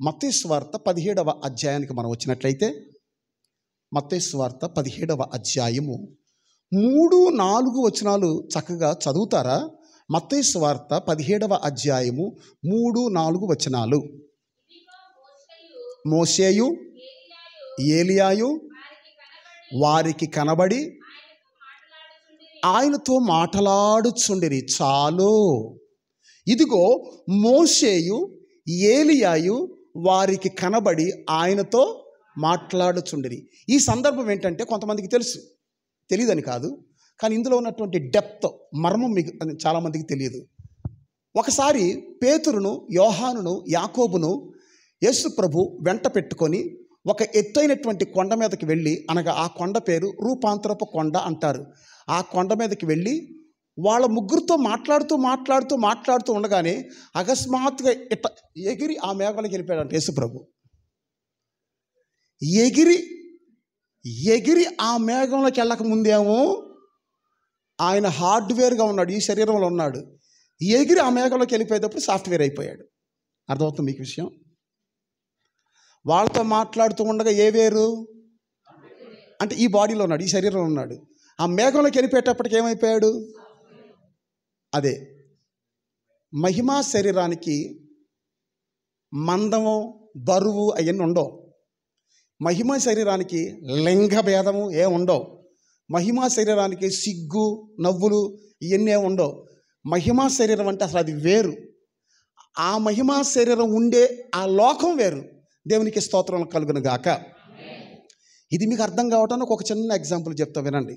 మత్తయి సువార్త 17వ అధ్యాయానికి మనం వచ్చినట్లయితే, మత్తయి సువార్త 17వ అధ్యాయము 3-4 వచనాలు చక్కగా చదువుతారా? మత్తయి సువార్త 17వ అధ్యాయము 3-4 వచనాలు. మోషేయు ఏలియాయు వారికి కనబడి ఆయనతో మాట్లాడుచుండిరి. చాలు. ఇదిగో మోషేయు ఏలియాయు వారికి కనబడి ఆయనతో మాట్లాడుచుండిరి. ఈ సందర్భం ఏంటంటే కొంతమందికి తెలుసు, తెలియదని కాదు, కానీ ఇందులో ఉన్నటువంటి డెప్త్, మర్మం మీకు చాలామందికి తెలియదు. ఒకసారి పేతురును, యోహానును, యాకోబును యేసు ప్రభు వెంట పెట్టుకొని ఒక ఎత్తైనటువంటి కొండ మీదకి వెళ్ళి, అనగా ఆ కొండ పేరు రూపాంతరపు కొండ అంటారు. ఆ కొండ మీదకి వెళ్ళి వాళ్ళ ముగ్గురితో మాట్లాడుతూ ఉండగానే అకస్మాత్తుగా ఇట్ట ఎగిరి ఆ మేఘాలకు వెళ్ళిపోయాడంట యేసు ప్రభు. ఎగిరి ఆ మేఘంలోకి వెళ్ళక ముందేమో ఆయన హార్డ్వేర్గా ఉన్నాడు, ఈ శరీరంలో ఉన్నాడు. ఎగిరి ఆ మేఘంలోకి వెళ్ళిపోయేటప్పుడు సాఫ్ట్వేర్ అయిపోయాడు. అర్థమవుతుంది మీకు విషయం? వాళ్ళతో మాట్లాడుతూ ఉండగా ఏ వేరు అంటే ఈ బాడీలో ఉన్నాడు, ఈ శరీరంలో ఉన్నాడు. ఆ మేఘంలోకి వెళ్ళిపోయేటప్పటికి ఏమైపోయాడు? అదే మహిమా శరీరానికి మందము, బరువు అవన్నీ ఉండవు. మహిమా శరీరానికి లింగ భేదము ఉండవు. మహిమా శరీరానికి సిగ్గు, నవ్వులు ఇవన్నీ ఉండవు. మహిమా శరీరం అంటే అసలు అది వేరు. ఆ మహిమా శరీరం ఉండే ఆ లోకం వేరు. దేవునికి స్తోత్రం కలుగును గాక. ఇది మీకు అర్థం కావటానికి ఒక చిన్న ఎగ్జాంపుల్ చెప్తా, వినండి.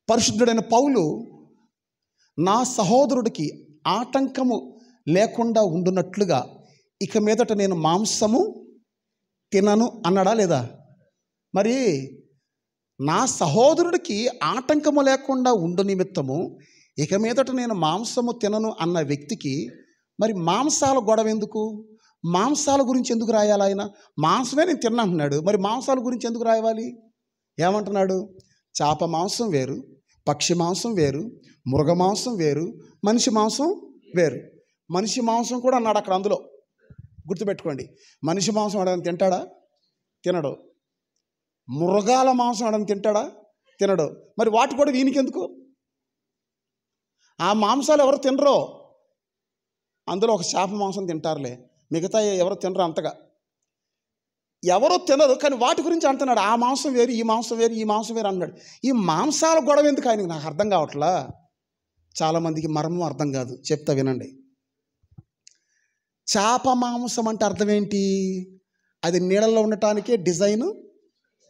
పరిశుద్ధుడైన పౌలు నా సహోదరుడికి ఆటంకము లేకుండా ఉండునట్లుగా ఇక మీదట నేను మాంసము తినను అన్నాడా లేదా? మరి నా సహోదరుడికి ఆటంకము లేకుండా ఉండు నిమిత్తము ఇక మీదట నేను మాంసము తినను అన్న వ్యక్తికి మరి మాంసాల గొడవ ఎందుకు? మాంసాల గురించి ఎందుకు రాయాలి? ఆయన మాంసమే నేను తిన్నా అంటున్నాడు, మరి మాంసాల గురించి ఎందుకు రాయాలి? ఏమంటున్నాడు? చేప మాంసం వేరు, పక్షి మాంసం వేరు, మృగ మాంసం వేరు, మనిషి మాంసం వేరు. మనిషి మాంసం కూడా అన్నాడు అక్కడ. అందులో గుర్తుపెట్టుకోండి, మనిషి మాంసం వాడని తింటాడా? తినడు. మృగాల మాంసం వాడని తింటాడా? తినడు. మరి వాటి కూడా వీనికి ఎందుకు? ఆ మాంసాలు ఎవరు తినరో, అందులో ఒక చేప మాంసం తింటారులే, మిగతా ఎవరు తినరు అంతగా. ఎవరో తినరు, కానీ వాటి గురించి అంటున్నాడు. ఆ మాంసం వేరు, ఈ మాంసం వేరు, ఈ మాంసం వేరు అన్నాడు. ఈ మాంసాల గొడవ ఎందుకు ఆయనకి? నాకు అర్థం కావట్లా. చాలామందికి మర్మం అర్థం కాదు, చెప్తా వినండి. చేప మాంసం అంటే అర్థం ఏంటి? అది నీళ్ళల్లో ఉండటానికే డిజైన్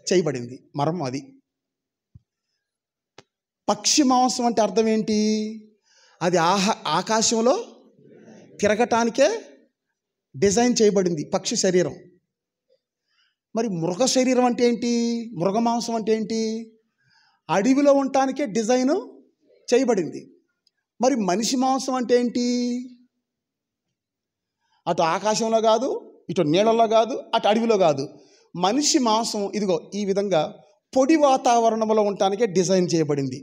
చేయబడింది, మర్మం అది. పక్షి మాంసం అంటే అర్థం ఏంటి? అది ఆకాశంలో తిరగటానికే డిజైన్ చేయబడింది పక్షి శరీరం. మరి మృగ శరీరం అంటే ఏంటి? మృగ మాంసం అంటే ఏంటి? అడవిలో ఉండటానికే డిజైను చేయబడింది. మరి మనిషి మాంసం అంటే ఏంటి? అటు ఆకాశంలో కాదు, ఇటు నీళ్ళలో కాదు, అటు అడవిలో కాదు. మనిషి మాంసం ఇదిగో ఈ విధంగా పొడి వాతావరణంలో ఉండటానికే డిజైన్ చేయబడింది.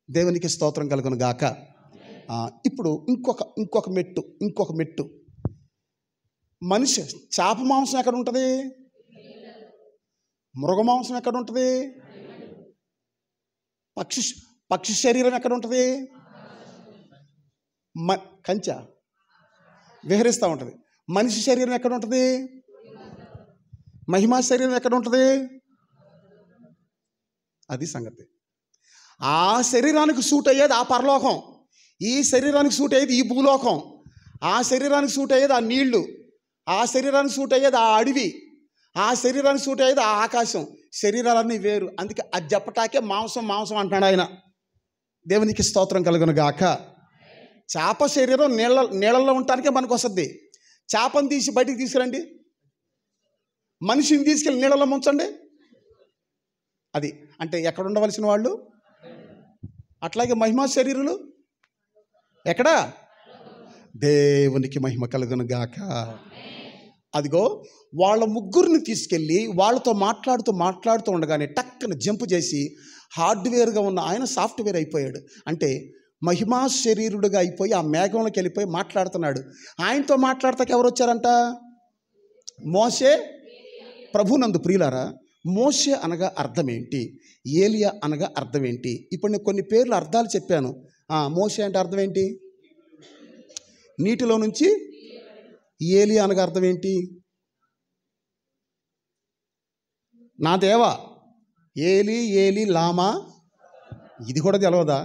దేవునికి స్తోత్రం కలుగును గాక. ఇప్పుడు ఇంకొక మెట్టు మనిషి చేప మాంసం ఎక్కడ ఉంటుంది? మృగ మాంసం ఎక్కడ ఉంటుంది? పక్షి శరీరం ఎక్కడ ఉంటుంది? కంచె విహరిస్తూ ఉంటుంది. మనిషి శరీరం ఎక్కడ ఉంటుంది? మహిమా శరీరం ఎక్కడ ఉంటుంది? అది సంగతి. ఆ శరీరానికి సూట్ అయ్యేది ఆ పరలోకం, ఈ శరీరానికి సూట్ అయ్యేది ఈ భూలోకం. ఆ శరీరానికి సూట్ అయ్యేది ఆ నీళ్లు, ఆ శరీరానికి సూట్ అయ్యేది ఆ అడవి, ఆ శరీరానికి సూట్ అయ్యేది ఆ ఆకాశం. శరీరాలన్నీ వేరు. అందుకే అది చెప్పటాకే మాంసం మాంసం అంటున్నాడు ఆయన. దేవునికి స్తోత్రం కలుగును గాక. చేప శరీరం నీళ్ళల్లో ఉండటానికే మనకు వస్తుంది. చేపను తీసి బయటికి తీసుకురండి, మనిషిని తీసుకెళ్ళి నీళ్ళలో ముంచండి. అది అంటే ఎక్కడ ఉండవలసిన వాళ్ళు? అట్లాగే మహిమా శరీరులు ఎక్కడా? దేవునికి మహిమ కలుగును గాక. అదిగో వాళ్ళ ముగ్గురిని తీసుకెళ్ళి వాళ్ళతో మాట్లాడుతూ ఉండగానే టక్కున జంపు చేసి హార్డ్వేర్గా ఉన్న ఆయన సాఫ్ట్వేర్ అయిపోయాడు. అంటే మహిమా శరీరుడుగా అయిపోయి ఆ మేఘంలోకి వెళ్ళిపోయి మాట్లాడుతున్నాడు. ఆయనతో మాట్లాడతాకి ఎవరు వచ్చారంట? మోషే. ప్రభునందు ప్రియులారా, మోషే అనగా అర్థం ఏంటి? ఏలియా అనగా అర్థం ఏంటి? ఇప్పుడు నేను కొన్ని పేర్లు అర్థాలు చెప్పాను. మోషే అంటే అర్థం ఏంటి? నీటిలో నుంచి. ఏలియా అనగా అర్థం ఏంటి? నా దేవా. ఏలి ఏలి లామా, ఇది కూడా తెలవదా?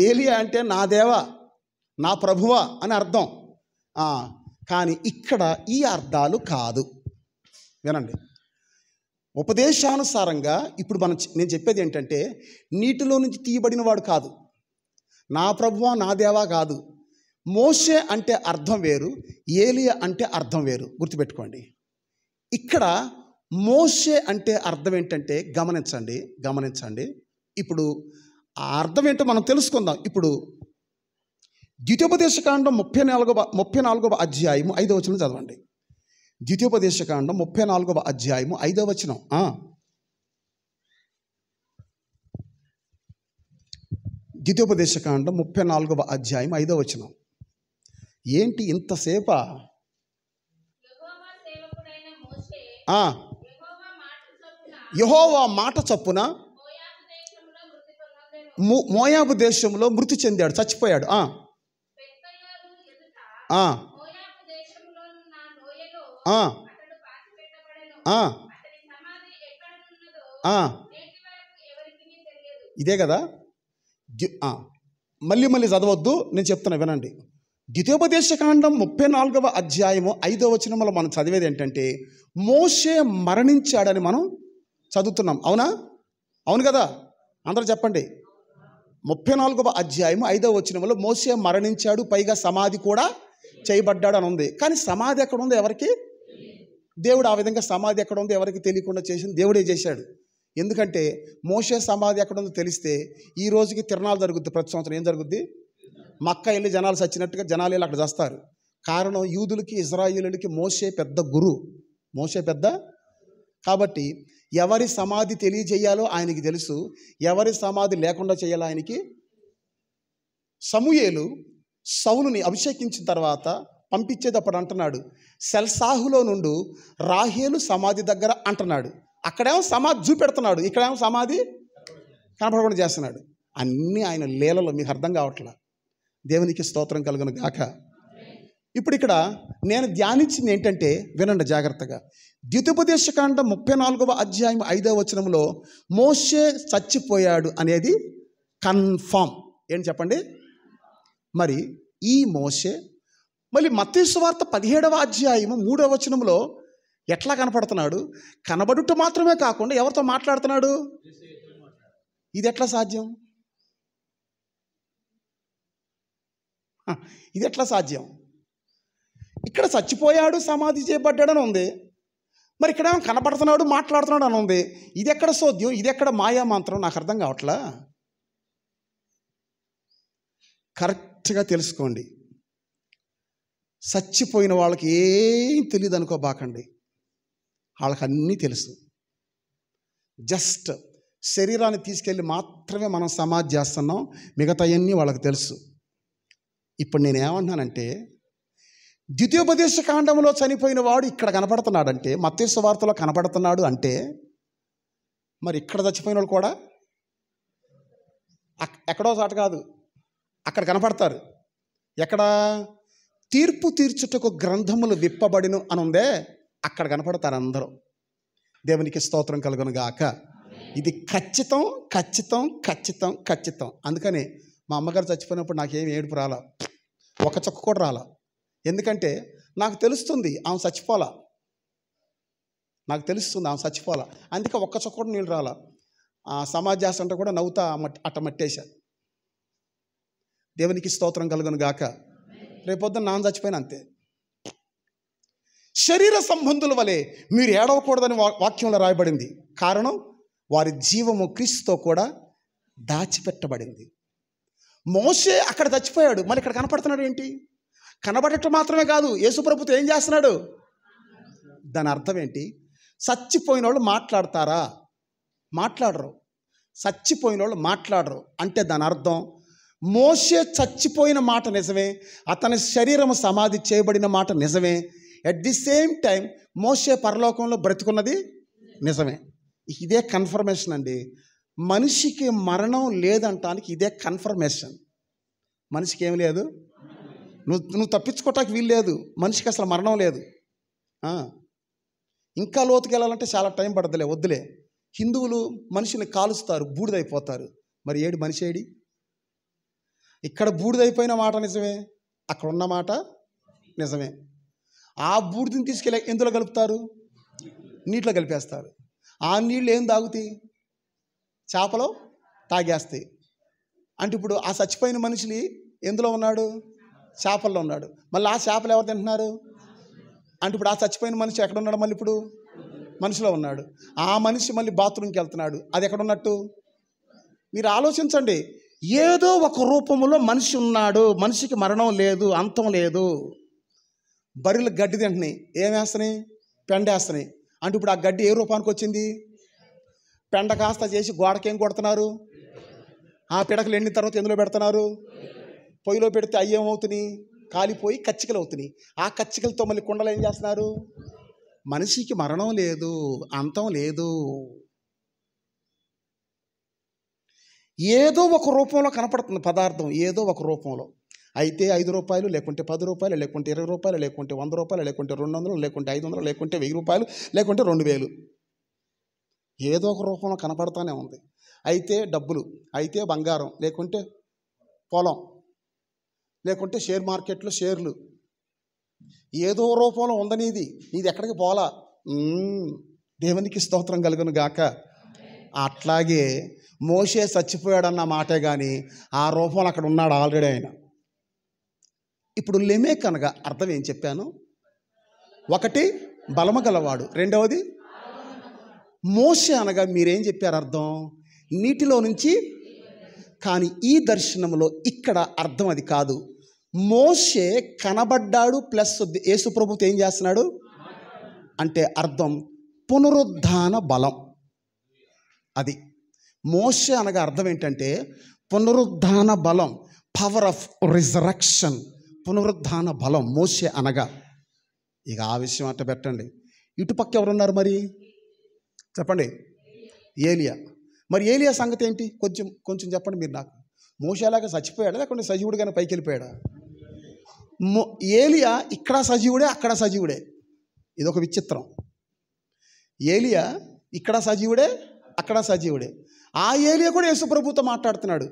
ఏలియా అంటే నా దేవా, నా ప్రభువా అని అర్థం. కానీ ఇక్కడ ఈ అర్థాలు కాదు. వినండి, ఉపదేశానుసారంగా ఇప్పుడు నేను చెప్పేది ఏంటంటే, నీటిలో నుంచి తీయబడిన వాడు కాదు, నా ప్రభువా నా దేవా కాదు. మోషే అంటే అర్థం వేరు, ఏలియా అంటే అర్థం వేరు. గుర్తుపెట్టుకోండి. ఇక్కడ మోషే అంటే అర్థం ఏంటంటే, గమనించండి. ఇప్పుడు ఆ అర్థం ఏంటో మనం తెలుసుకుందాం. ఇప్పుడు ద్వితీయోపదేశకాండం 34వ అధ్యాయము 5వ వచనం చదవండి. ద్వితీయోపదేశకాండం 34వ అధ్యాయము 5వ వచనం. ద్వితీయోపదేశకాండం 34వ అధ్యాయం 5వ వచనం. ఏంటి ఇంతసేపా? యెహోవా మాట చొప్పున మోయాబు దేశంలో మృతి చెందాడు, చచ్చిపోయాడు. ఇదే కదా. మళ్ళీ చదవద్దు, నేను చెప్తున్నా వినండి. ద్వితీయోపదేశకాండం 34వ అధ్యాయము 5వ వచనంలో మనం చదివేది ఏంటంటే, మోషే మరణించాడని మనం చదువుతున్నాం. అవును కదా? అందరూ చెప్పండి. 34వ అధ్యాయము 5వ వచనంలో మోషే మరణించాడు, పైగా సమాధి కూడా చేయబడ్డాడు అని ఉంది. కానీ సమాధి ఎక్కడ ఉందో ఎవరికి? దేవుడు ఆ విధంగా సమాధి ఎక్కడ ఉందో ఎవరికి తెలియకుండా చేసింది దేవుడే చేశాడు. ఎందుకంటే మోషే సమాధి ఎక్కడ ఉందో తెలిస్తే ఈ రోజుకి తిరణాలు జరుగుద్ది. ప్రతి సంవత్సరం ఏం జరుగుద్ది? మక్క వెళ్ళి జనాలు చచ్చినట్టుగా జనాలు వెళ్ళి అక్కడ చేస్తారు. కారణం, యూదులకి ఇజ్రాయేలులకి మోషే పెద్ద గురు, మోషే పెద్ద. కాబట్టి ఎవరి సమాధి తెలియజేయాలో ఆయనకి తెలుసు, ఎవరి సమాధి లేకుండా చేయాలో ఆయనకి. సమూయేలు సౌలుని అభిషేకించిన తర్వాత పంపించేటప్పుడు అంటున్నాడు, సెల్సాహులో నుండి రాహేలు సమాధి దగ్గర అంటున్నాడు. అక్కడేమో సమాధి చూపెడుతున్నాడు, ఇక్కడేమో సమాధి కనపడకుండా చేస్తున్నాడు. అన్నీ ఆయన లీలలో మీకు అర్థం కావట్లా. దేవునికి స్తోత్రం కలుగును గాక. ఇప్పుడు ఇక్కడ నేను ధ్యానించింది ఏంటంటే, వినండి జాగ్రత్తగా. ద్వితీయోపదేశకాండం 34వ అధ్యాయం 5వ వచనంలో మోషే చచ్చిపోయాడు అనేది కన్ఫామ్. ఏంటి చెప్పండి? మరి ఈ మోషే మళ్ళీ మత్తయి సువార్త 17వ అధ్యాయము 3వ వచనంలో ఎట్లా కనపడుతున్నాడు? కనబడుట మాత్రమే కాకుండా ఎవరితో మాట్లాడుతున్నాడు? ఇది ఎట్లా సాధ్యం? ఇది ఎట్లా సాధ్యం? ఇక్కడ చచ్చిపోయాడు, సమాధి చేయబడ్డాడని ఉంది, మరి ఇక్కడ కనపడుతున్నాడు, మాట్లాడుతున్నాడు అని ఉంది. ఇది ఎక్కడ సోద్యం? ఇది ఎక్కడ మాయా మంత్రం? నాకు అర్థం కావట్లా. కరెక్ట్గా తెలుసుకోండి. చచ్చిపోయిన వాళ్ళకి ఏం తెలియదు అనుకోబాకండి. వాళ్ళకి అన్నీ తెలుసు. జస్ట్ శరీరాన్ని తీసుకెళ్ళి మాత్రమే మనం సమాధి చేస్తున్నాం, మిగతాయన్నీ వాళ్ళకి తెలుసు. ఇప్పుడు నేను ఏమంటున్నానంటే, ద్వితీయోపదేశ కాండంలో చనిపోయిన వాడు ఇక్కడ కనపడుతున్నాడంటే, మత్తయి సువార్తలో కనపడుతున్నాడు అంటే, మరి ఇక్కడ చచ్చిపోయిన వాళ్ళు కూడా ఎక్కడో చోట కాదు, అక్కడ కనపడతారు. ఎక్కడ? తీర్పు తీర్చుటకు గ్రంథములు విప్పబడిను అని ఉందే, అక్కడ కనపడతారు అందరూ. దేవునికి స్తోత్రం కలుగును గాక. ఇది ఖచ్చితం ఖచ్చితం ఖచ్చితం ఖచ్చితం. అందుకని మా అమ్మగారు చచ్చిపోయినప్పుడు నాకేం ఏడుపు రాలా, ఒక చుక్క కూడా రాలా. ఎందుకంటే నాకు తెలుస్తుంది ఆమె చచ్చిపోలా, నాకు తెలుస్తుంది ఆమె చచ్చిపోలా. అందుకే ఒక్క చుక్క కూడా నీళ్ళు రాలా. సమాజాస అంటే కూడా నవ్వుతా అట్ట మట్టేశా. దేవునికి స్తోత్రం కలుగును గాక. రేపొద్దున నాన్న చచ్చిపోయిన అంతే. శరీర సంబంధుల వలె మీరు ఏడవకూడదని వాక్యంలో రాయబడింది. కారణం, వారి జీవము క్రీస్తుతో కూడా దాచిపెట్టబడింది. మోషే అక్కడ చచ్చిపోయాడు, మరి ఇక్కడ కనపడుతున్నాడు ఏంటి? కనబడటం మాత్రమే కాదు, యేసుప్రభుతో ఏం చేస్తున్నాడు? దాని అర్థం ఏంటి? చచ్చిపోయిన వాళ్ళు మాట్లాడతారా? మాట్లాడరు. చచ్చిపోయిన వాళ్ళు మాట్లాడరు అంటే దాని అర్థం, మోషే చచ్చిపోయిన మాట నిజమే, అతని శరీరము సమాధి చేయబడిన మాట నిజమే, అట్ ది సేమ్ టైం మోషే పరలోకంలో బ్రతికున్నది నిజమే. ఇదే కన్ఫర్మేషన్ అండి. మనిషికి మరణం లేదంటానికి ఇదే కన్ఫర్మేషన్. మనిషికి ఏమి లేదు, నువ్వు తప్పించుకోవటానికి వీలు లేదు. మనిషికి అసలు మరణం లేదు. ఇంకా లోతుకి వెళ్ళాలంటే చాలా టైం పడదులే, వద్దులే. హిందువులు మనిషిని కాలుస్తారు, బూడిదైపోతారు. మరి ఏడు మనిషి ఏడి? ఇక్కడ బూడిదైపోయిన మాట నిజమే, అక్కడ ఉన్న మాట నిజమే. ఆ బూడిదని తీసుకెళ్ళి ఎందులో కలుపుతారు? నీటిలో కలిపేస్తారు. ఆ నీళ్ళు ఏం తాగుతాయి? చేపలు తాగేస్తాయి. అంటే ఇప్పుడు ఆ చచ్చిపోయిన మనిషి ఎందులో ఉన్నాడు? చేపల్లో ఉన్నాడు. మళ్ళీ ఆ చేపలు ఎవరు తింటున్నారు? అంటే ఇప్పుడు ఆ చచ్చిపోయిన మనిషి ఎక్కడ ఉన్నాడు? మళ్ళీ ఇప్పుడు మనిషిలో ఉన్నాడు. ఆ మనిషి మళ్ళీ బాత్రూమ్కి వెళ్తున్నాడు, అది ఎక్కడ ఉన్నట్టు? మీరు ఆలోచించండి. ఏదో ఒక రూపంలో మనిషి ఉన్నాడు. మనిషికి మరణం లేదు, అంతం లేదు. బర్రెలు గడ్డి తింటున్నాయి, ఏం వేస్తున్నాయి? పెండ వేస్తున్నాయి. అంటే ఇప్పుడు ఆ గడ్డి ఏ రూపానికి వచ్చింది? పెండ కాస్త చేసి గోడకేం కొడుతున్నారు? ఆ పిడకలు ఎండిన తర్వాత ఎందులో పెడుతున్నారు? పొయ్యిలో పెడితే అయ్యేమవుతున్నాయి? కాలిపోయి కచ్చికలు అవుతున్నాయి. ఆ కచ్చికలతో మళ్ళీ కుండలు ఏం చేస్తున్నారు? మనిషికి మరణం లేదు, అంతం లేదు. ఏదో ఒక రూపంలో కనపడుతుంది పదార్థం, ఏదో ఒక రూపంలో. అయితే 5 రూపాయలు, లేకుంటే 10 రూపాయలు, లేకుంటే 20 రూపాయలు, లేకుంటే 100 రూపాయలు, లేకుంటే 200, లేకుంటే 500, లేకుంటే 1000 రూపాయలు, లేకుంటే 2000. ఏదో ఒక రూపంలో కనపడతానే ఉంది. అయితే డబ్బులు, అయితే బంగారం, లేకుంటే పొలం, లేకుంటే షేర్ మార్కెట్లో షేర్లు. ఏదో రూపంలో ఉందనేది, నీది ఎక్కడికి పోలా. దేవునికి స్తోత్రం కలుగును గాక. అట్లాగే మోషే చచ్చిపోయాడన్న మాటే కానీ ఆ రూపంలో అక్కడ ఉన్నాడు ఆల్రెడీ ఆయన. ఇప్పుడు లెమెక్ అనగా అర్థం ఏం చెప్పాను? ఒకటి బలము గలవాడు, రెండవది మోషే అనగా మీరేం చెప్పారు అర్థం? నీటిలో నుంచి. కానీ ఈ దర్శనంలో ఇక్కడ అర్థం అది కాదు. మోషే కనబడ్డాడు ప్లస్ యేసుప్రభుతో ఏం చేస్తున్నాడు అంటే అర్థం పునరుద్ధాన బలం. అది మోషే అనగా అర్థం ఏంటంటే పునరుద్ధాన బలం, పవర్ ఆఫ్ రిజరక్షన్, పునరుద్ధాన బలం మోషే అనగా. ఇక ఆ విషయం అట్ట పెట్టండి. ఇటుపక్క ఎవరున్నారు మరి చెప్పండి? ఏలియా. మరి ఏలియా సంగతి ఏంటి? కొంచెం చెప్పండి మీరు నాకు. మోషేలాగా చచ్చిపోయాడా, లేకుంటే సజీవుడిగానే పైకి వెళ్ళిపోయాడా? ఏలియా ఇక్కడ సజీవుడే, అక్కడ సజీవుడే. ఇదొక విచిత్రం. ఏలియా ఇక్కడ సజీవుడే, అక్కడ సజీవుడే. ఆ ఏలియా కూడా యేసుప్రభుతో మాట్లాడుతున్నాడు.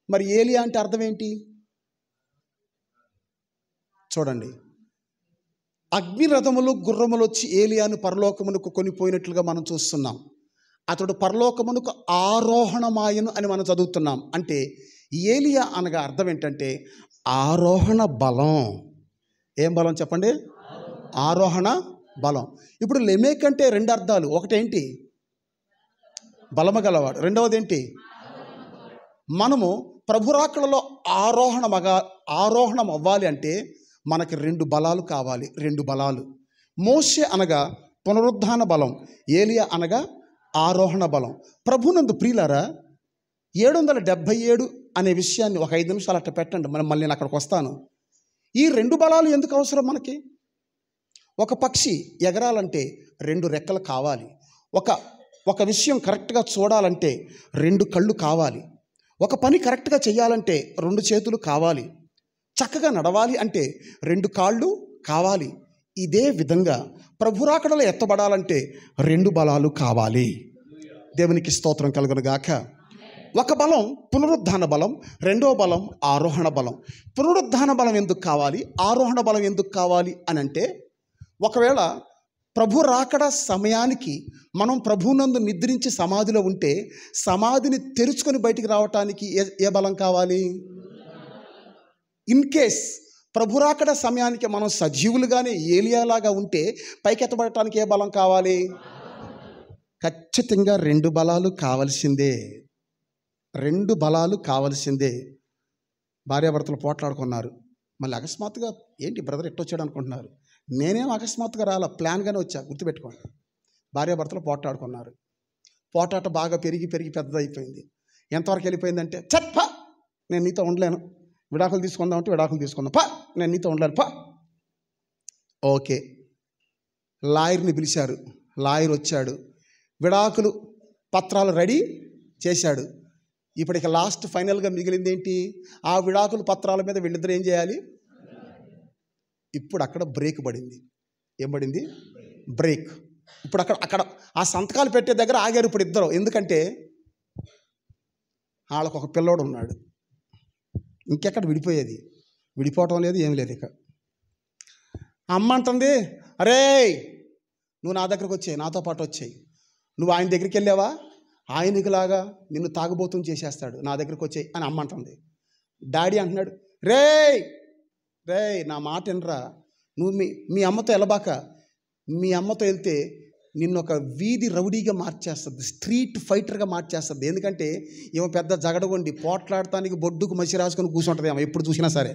మరి ఏలియా అంటే అర్థం ఏంటి చూడండి. అగ్ని రథములు గుర్రములు వచ్చి ఏలియాను పరలోకమునకు కొనిపోయినట్లుగా మనం చూస్తున్నాం. అతడు పరలోకమునకు ఆరోహణమాయను అని మనం చదువుతున్నాం. అంటే ఏలియా అనగా అర్థం ఏంటంటే ఆరోహణ బలం. ఏం బలం చెప్పండి? ఆరోహణ బలం. ఇప్పుడు లెమెక్ అంటే 2 అర్థాలు. ఒకటేంటి? బలము గలవాడు. రెండవది ఏంటి? మనము ప్రభురాకడలో ఆరోహణం అవ్వాలి అంటే మనకి 2 బలాలు కావాలి. 2 బలాలు. మోషే అనగా పునరుద్ధాన బలం, ఏలియా అనగా ఆరోహణ బలం. ప్రభునందు ప్రియులారా, 777 అనే విషయాన్ని ఒక 5 నిమిషాలు అట్ట పెట్టండి. మళ్ళీ నేను అక్కడికి వస్తాను. ఈ 2 బలాలు ఎందుకు అవసరం మనకి? ఒక పక్షి ఎగరాలంటే 2 రెక్కలు కావాలి. ఒక విషయం కరెక్ట్గా చూడాలంటే 2 కళ్ళు కావాలి. ఒక పని కరెక్ట్గా చేయాలంటే 2 చేతులు కావాలి. చక్కగా నడవాలి అంటే 2 కాళ్ళు కావాలి. ఇదే విధంగా ప్రభురాకడలో ఎత్తబడాలంటే 2 బలాలు కావాలి. దేవునికి స్తోత్రం కలుగును గాక. ఒక బలం పునరుద్ధాన బలం, రెండో బలం ఆరోహణ బలం. పునరుద్ధాన బలం ఎందుకు కావాలి, ఆరోహణ బలం ఎందుకు కావాలి అని అంటే, ఒకవేళ ప్రభు రాకడ సమయానికి మనం ప్రభువునందు నిద్రించి సమాధిలో ఉంటే సమాధిని తెరుచుకొని బయటికి రావటానికి ఏ బలం కావాలి? ఇన్ కేస్ ప్రభు రాకడ సమయానికి మనం సజీవులుగానే ఏలియాలాగా ఉంటే పైకి ఎత్తబడటానికి ఏ బలం కావాలి? ఖచ్చితంగా 2 బలాలు కావలసిందే. 2 బలాలు కావలసిందే. భార్యాభర్తలు పోట్లాడుకున్నారు. మళ్ళీ అకస్మాత్తుగా ఏంటి బ్రదర్ ఎట్టొచ్చాడు అనుకుంటున్నారు. నేనేం అకస్మాత్తుగా రాలా, ప్లాన్గానే వచ్చా, గుర్తుపెట్టుకోండి. భార్యాభర్తలు పోట్లాడుకున్నారు. పోటాట బాగా పెరిగి పెద్దదైపోయింది. ఎంతవరకు వెళ్ళిపోయిందంటే, చప్ప నేను నీతో ఉండలేను, విడాకులు తీసుకుందాం అంటే విడాకులు తీసుకుందాం, పా నేను నీతో ఉండలేను, పా. ఓకే, లాయర్ని పిలిచారు. లాయర్ వచ్చాడు, విడాకులు పత్రాలు రెడీ చేశాడు. ఇప్పటికి లాస్ట్ ఫైనల్గా మిగిలింది ఏంటి? ఆ విడాకుల పత్రాల మీద వీళ్ళిద్దరు ఏం చేయాలి? ఇప్పుడు అక్కడ బ్రేక్ పడింది. ఏం పడింది? బ్రేక్. ఇప్పుడు అక్కడ ఆ సంతకాలు పెట్టే దగ్గర ఆగారు ఇప్పుడు ఇద్దరు. ఎందుకంటే వాళ్ళకు ఒక పిల్లోడు ఉన్నాడు. ఇంకెక్కడ విడిపోయేది? విడిపోవటం లేదు, ఏం లేదు. ఇక అమ్మ అంటుంది, అరే నువ్వు నా దగ్గరకు వచ్చాయి, నాతో పాటు వచ్చాయి. నువ్వు ఆయన దగ్గరికి వెళ్ళావా, ఆయనకిలాగా నిన్ను తాగుబోతుని చేసేస్తాడు, నా దగ్గరకు వచ్చాయి అని అమ్మ అంటుంది. డాడీ అంటున్నాడు, రే నా మాట వినరా, నువ్వు మీ అమ్మతో వెళ్ళబాక. మీ అమ్మతో వెళ్తే నిన్ను ఒక వీధి రౌడీగా మార్చేస్తుంది, స్ట్రీట్ ఫైటర్గా మార్చేస్తుంది. ఎందుకంటే ఏమో పెద్ద జగడగొండి పోట్లాడటానికి బొడ్డుకు మసి రాసుకొని కూర్చుంటుంది ఏమో ఎప్పుడు చూసినా సరే.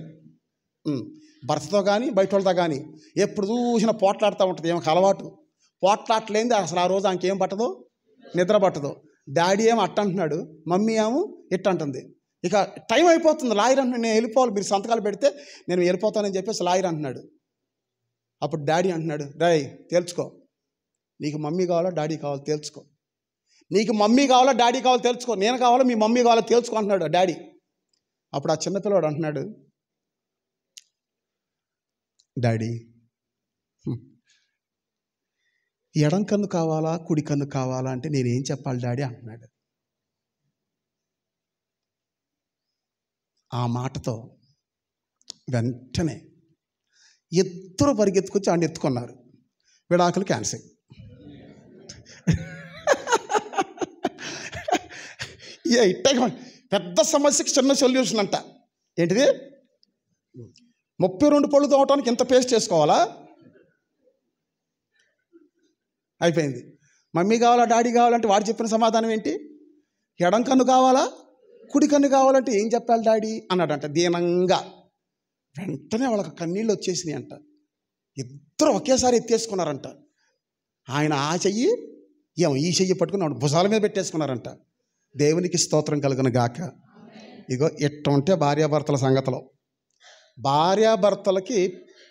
భర్తతో కానీ బయట వాళ్ళతో కానీ ఎప్పుడు చూసినా పోట్లాడుతూ ఉంటుంది. ఏమో అలవాటు. పోట్లాడలేంది అసలు ఆ రోజు ఆమెకేం పట్టదు, నిద్ర పట్టదు. డాడీ ఏమో అట్ట అంటున్నాడు, మమ్మీ ఏమో ఇట్ట అంటుంది. ఇక టైం అయిపోతుంది. లాయర్ అంటున్నాడు, నేను వెళ్ళిపోవాలి, మీరు సంతకాలు పెడితే నేను వెళ్ళిపోతానని చెప్పేసి లాయర్ అంటున్నాడు. అప్పుడు డాడీ అంటున్నాడు, రేయ్ తేల్చుకో, నీకు మమ్మీ కావాలా డాడీ కావాలో తేల్చుకో, నీకు మమ్మీ కావాలా డాడీ కావాలో తేల్చుకో, నేను కావాలా మీ మమ్మీ కావాలో తేల్చుకో అంటున్నాడు డాడీ. అప్పుడు ఆ చిన్నపిల్లవాడు అంటున్నాడు, డాడీ ఎడం కన్ను కావాలా కుడి కన్ను కావాలా అంటే నేనేం చెప్పాలి డాడీ అంటున్నాడు. ఆ మాటతో వెంటనే ఇద్దరు పరిగెత్తుకొచ్చి ఆడిని ఎత్తుకున్నారు. విడాకులు క్యాన్సిల్. పెద్ద సమస్యకి చిన్న సొల్యూషన్ అంట. ఏంటిది? 32 పళ్ళు తోవటానికి ఇంత పేస్ట్ చేసుకోవాలా? అయిపోయింది. మమ్మీ కావాలా డాడీ కావాలంటే వాడు చెప్పిన సమాధానం ఏంటి? ఎడం కన్ను కావాలా కుడి కన్ను కావాలంటే ఏం చెప్పాలి డాడీ అన్నాడంట దీనంగా. వెంటనే వాళ్ళకి కన్నీళ్ళు వచ్చేసినాయి అంట. ఇద్దరు ఒకేసారి ఎత్తేసుకున్నారంట. ఆయన ఆ చెయ్యి ఏమో ఈ చెయ్యి పట్టుకుని ఆవిడ భుజాల మీద పెట్టేసుకున్నారంట. దేవునికి స్తోత్రం కలుగును గాక. ఇగో ఇట్టుంటే భార్యాభర్తల సంగతిలో. భార్యాభర్తలకి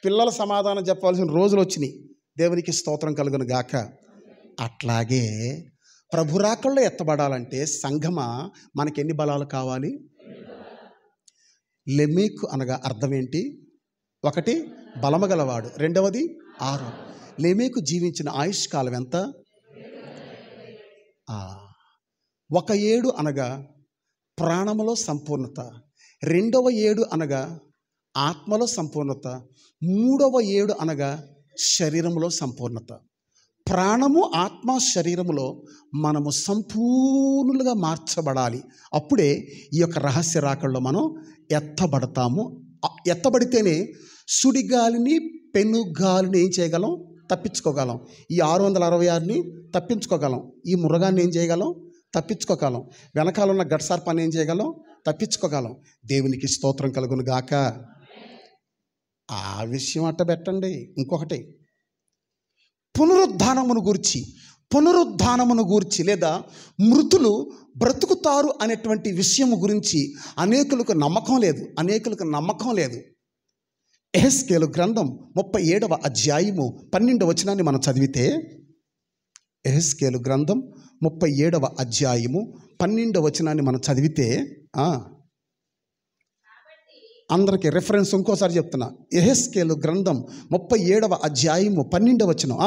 పిల్లల సమాధానం చెప్పవలసిన రోజులు వచ్చినాయి. దేవునికి స్తోత్రం కలుగును గాక. అట్లాగే ప్రభురాకల్లో ఎత్తబడాలంటే సంఘమా మనకి ఎన్ని బలాలు కావాలి? లెమేకు అనగా అర్థం ఏంటి? 1 బలము గలవాడు, 2 6. లెమేకు జీవించిన ఆయుష్కాలం ఎంత? 1 ఏడు అనగా ప్రాణములో సంపూర్ణత, 2వ ఏడు అనగా ఆత్మలో సంపూర్ణత, 3వ ఏడు అనగా శరీరంలో సంపూర్ణత. ప్రాణము ఆత్మ శరీరములో మనము సంపూర్ణులుగా మార్చబడాలి. అప్పుడే ఈ యొక్క రహస్య రాకల్లో మనం ఎత్తబడతాము. ఎత్తబడితేనే సుడిగాలిని పెనుగాలిని ఏం చేయగలం? తప్పించుకోగలం. ఈ 666ని తప్పించుకోగలం. ఈ మృగాన్ని ఏం చేయగలం? తప్పించుకోగలం. వెనకాల ఉన్న గడ్సర్పాన్ని ఏం చేయగలం? తప్పించుకోగలం. దేవునికి స్తోత్రం కలుగును గాక. ఆ విషయం అట్ట పెట్టండి. ఇంకొకటి, పునరుద్ధానమును గూర్చి లేదా మృతులు బ్రతుకుతారు అనేటువంటి విషయము గురించి అనేకులకు నమ్మకం లేదు. యెహెజ్కేలు గ్రంథం 37వ అధ్యాయము 12వ వచనాన్ని మనం చదివితే, యెహెజ్కేలు గ్రంథం 37వ అధ్యాయము 12వ వచనాన్ని మనం చదివితే, అందరికీ రెఫరెన్స్ ఇంకోసారి చెప్తున్నా. యెహెజ్కేలు గ్రంథం 37వ అధ్యాయము 12వ వచనం.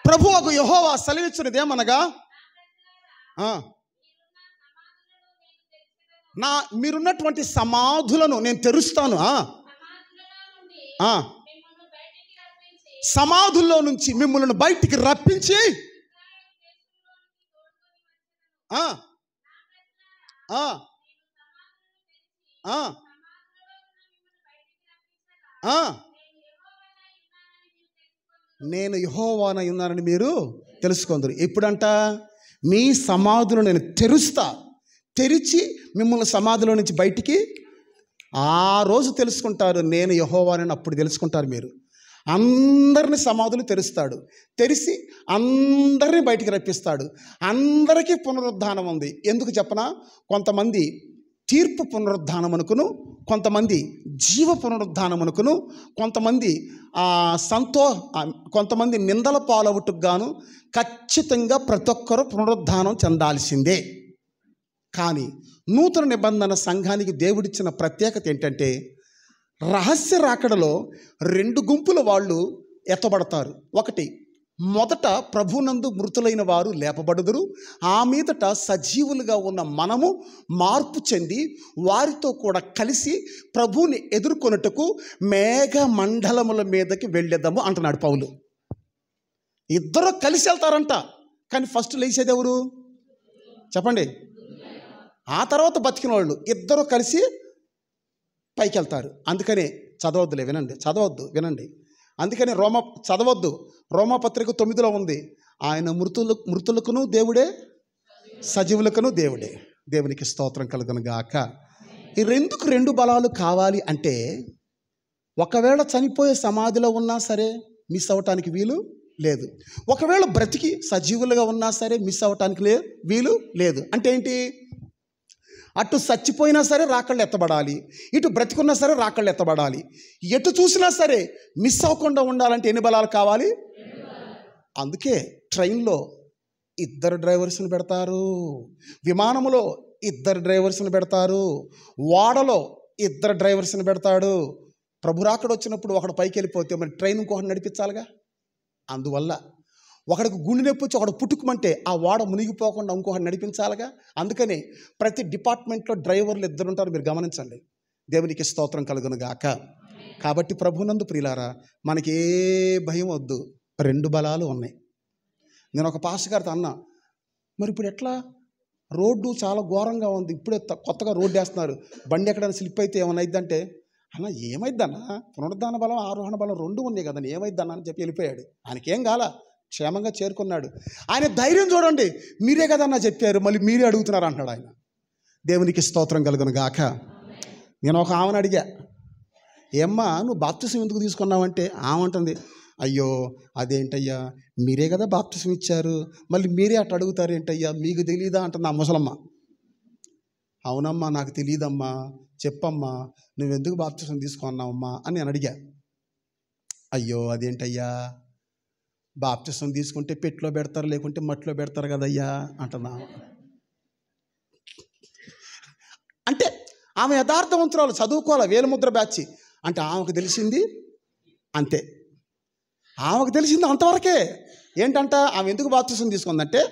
ప్రభువగు యెహోవా సెలవిచ్చినదేమనగా, మీరున్నటువంటి సమాధులను నేను తెరుస్తాను. సమాధుల్లో నుంచి మిమ్మల్ని బయటికి రప్పించి, నేను యెహోవానై ఉన్నానని మీరు తెలుసుకుందరు. ఎప్పుడంట? మీ సమాధులు నేను తెరుస్తా, తెరిచి మిమ్మల్ని సమాధిలో నుంచి బయటికి ఆ రోజు తెలుసుకుంటారు నేను యెహోవానని. అప్పుడు తెలుసుకుంటారు మీరు. అందరిని సమాధులు తెరుస్తాడు, తెరిచి అందరినీ బయటికి రప్పిస్తాడు. అందరికీ పునరుద్ధానం ఉంది. ఎందుకు చెప్పనా? కొంతమంది తీర్పు పునరుద్ధానం అనుకును, కొంతమంది జీవ పునరుద్ధానం అనుకును, కొంతమంది కొంతమంది నిందల పాలవుటకు గాను ఖచ్చితంగా ప్రతి ఒక్కరూ పునరుద్ధానం చెందాల్సిందే. కానీ నూతన నిబంధన సంఘానికి దేవుడిచ్చిన ప్రత్యేకత ఏంటంటే, రహస్య రాకడలో 2 గుంపుల వాళ్ళు ఎత్తబడతారు. ఒకటి, మొదట ప్రభునందు మృతులైన వారు లేపబడుదురు. ఆ మీదట సజీవులుగా ఉన్న మనము మార్పు చెంది వారితో కూడా కలిసి ప్రభువుని ఎదుర్కొనుటకు మేఘ మండలముల మీదకి వెళ్ళేద్దాము అంటున్నాడు పౌలు. ఇద్దరు కలిసి వెళ్తారంట. కానీ ఫస్ట్ లేచేది ఎవరు చెప్పండి? ఆ తర్వాత బతికిన వాళ్ళు ఇద్దరు కలిసి పైకి వెళ్తారు. అందుకనే చదవద్దులే, వినండి. అందుకని చదవద్దు. రోమాపత్రిక 9లో ఉంది, ఆయన మృతులకును దేవుడే, సజీవులకును దేవుడే. దేవునికి స్తోత్రం కలుగును గాక. ఈ 2 బలాలు కావాలి అంటే, ఒకవేళ చనిపోయే సమాధిలో ఉన్నా సరే మిస్ అవ్వటానికి వీలు లేదు. ఒకవేళ బ్రతికి సజీవులుగా ఉన్నా సరే మిస్ అవ్వటానికి వీలు లేదు. అంటే ఏంటి? అటు చచ్చిపోయినా సరే రాకళ్ళు ఎత్తబడాలి, ఇటు బ్రతికున్నా సరే రాకళ్ళు ఎత్తబడాలి. ఎటు చూసినా సరే మిస్ అవ్వకుండా ఉండాలంటే ఎన్ని బలాలు కావాలి? అందుకే ట్రైన్లో 2 డ్రైవర్స్ని పెడతారు, విమానంలో 2 డ్రైవర్స్ని పెడతారు, ఓడలో 2 డ్రైవర్స్ని పెడతాడు. ప్రభు రాకడ వచ్చినప్పుడు ఒకడు పైకి వెళ్ళిపోతే మరి ట్రైన్ ఇంకొకటి నడిపించాలిగా. అందువల్ల ఒకడికి గుండె నొప్పి వచ్చి ఒకడు పుట్టుకుమంటే ఆ ఓడ మునిగిపోకుండా ఇంకొకటి నడిపించాలిగా. అందుకని ప్రతి డిపార్ట్మెంట్లో డ్రైవర్లు 2 ఉంటారు. మీరు గమనించండి. దేవునికి స్తోత్రం కలుగును గాక. కాబట్టి ప్రభునందు ప్రియులారా, మనకి ఏ భయం వద్దు. 2 బలాలు ఉన్నాయి. నేను ఒక పాస్టర్ గారితో అన్నా, మరి ఇప్పుడు ఎట్లా? రోడ్డు చాలా ఘోరంగా ఉంది, ఇప్పుడే కొత్తగా రోడ్డు వేస్తున్నారు, బండి ఎక్కడైనా స్లిప్ అయితే ఏమైనా అయిద్దంటే, అన్న ఏమైద్దన్నా, పునరుద్ధాన బలం ఆరోహణ బలం 2 ఉన్నాయి కదండి, ఏమైద్దన్నా అని చెప్పి వెళ్ళిపోయాడు. ఆయనకేం కాల, క్షేమంగా చేరుకున్నాడు. ఆయన ధైర్యం చూడండి. మీరే కదన్నా చెప్పారు, మళ్ళీ మీరే అడుగుతున్నారు అంటున్నాడు ఆయన. దేవునికి స్తోత్రం కలుగును గాక. నేను ఒక ఆమెను అడిగా, ఏమ్మా నువ్వు బాప్తిసం ఎందుకు తీసుకున్నావంటే ఆమంటుంది, అయ్యో అదేంటయ్యా, మీరే కదా బాప్తిసం ఇచ్చారు, మళ్ళీ మీరే అట్లా అడుగుతారు ఏంటయ్యా, మీకు తెలీదా అంటుంది ఆ ముసలమ్మ. అవునమ్మా నాకు తెలియదమ్మా, చెప్పమ్మా నువ్వెందుకు బాప్తిసం తీసుకున్నావమ్మా అని నేను అడిగా. అయ్యో అదేంటయ్యా, బాప్తిసం తీసుకుంటే పెట్టులో పెడతారు, లేకుంటే మట్టిలో పెడతారు కదయ్యా అంటున్నా. అంటే ఆమె యథార్థవంతురాలు, చదువుకోవాలి, వేలుముద్ర బ్యాచ్. అంటే ఆమెకు తెలిసింది అంతే, ఆమెకు తెలిసింది అంతవరకే. ఏంటంట, ఆమె ఎందుకు బాప్తిసం తీసుకుందంటే,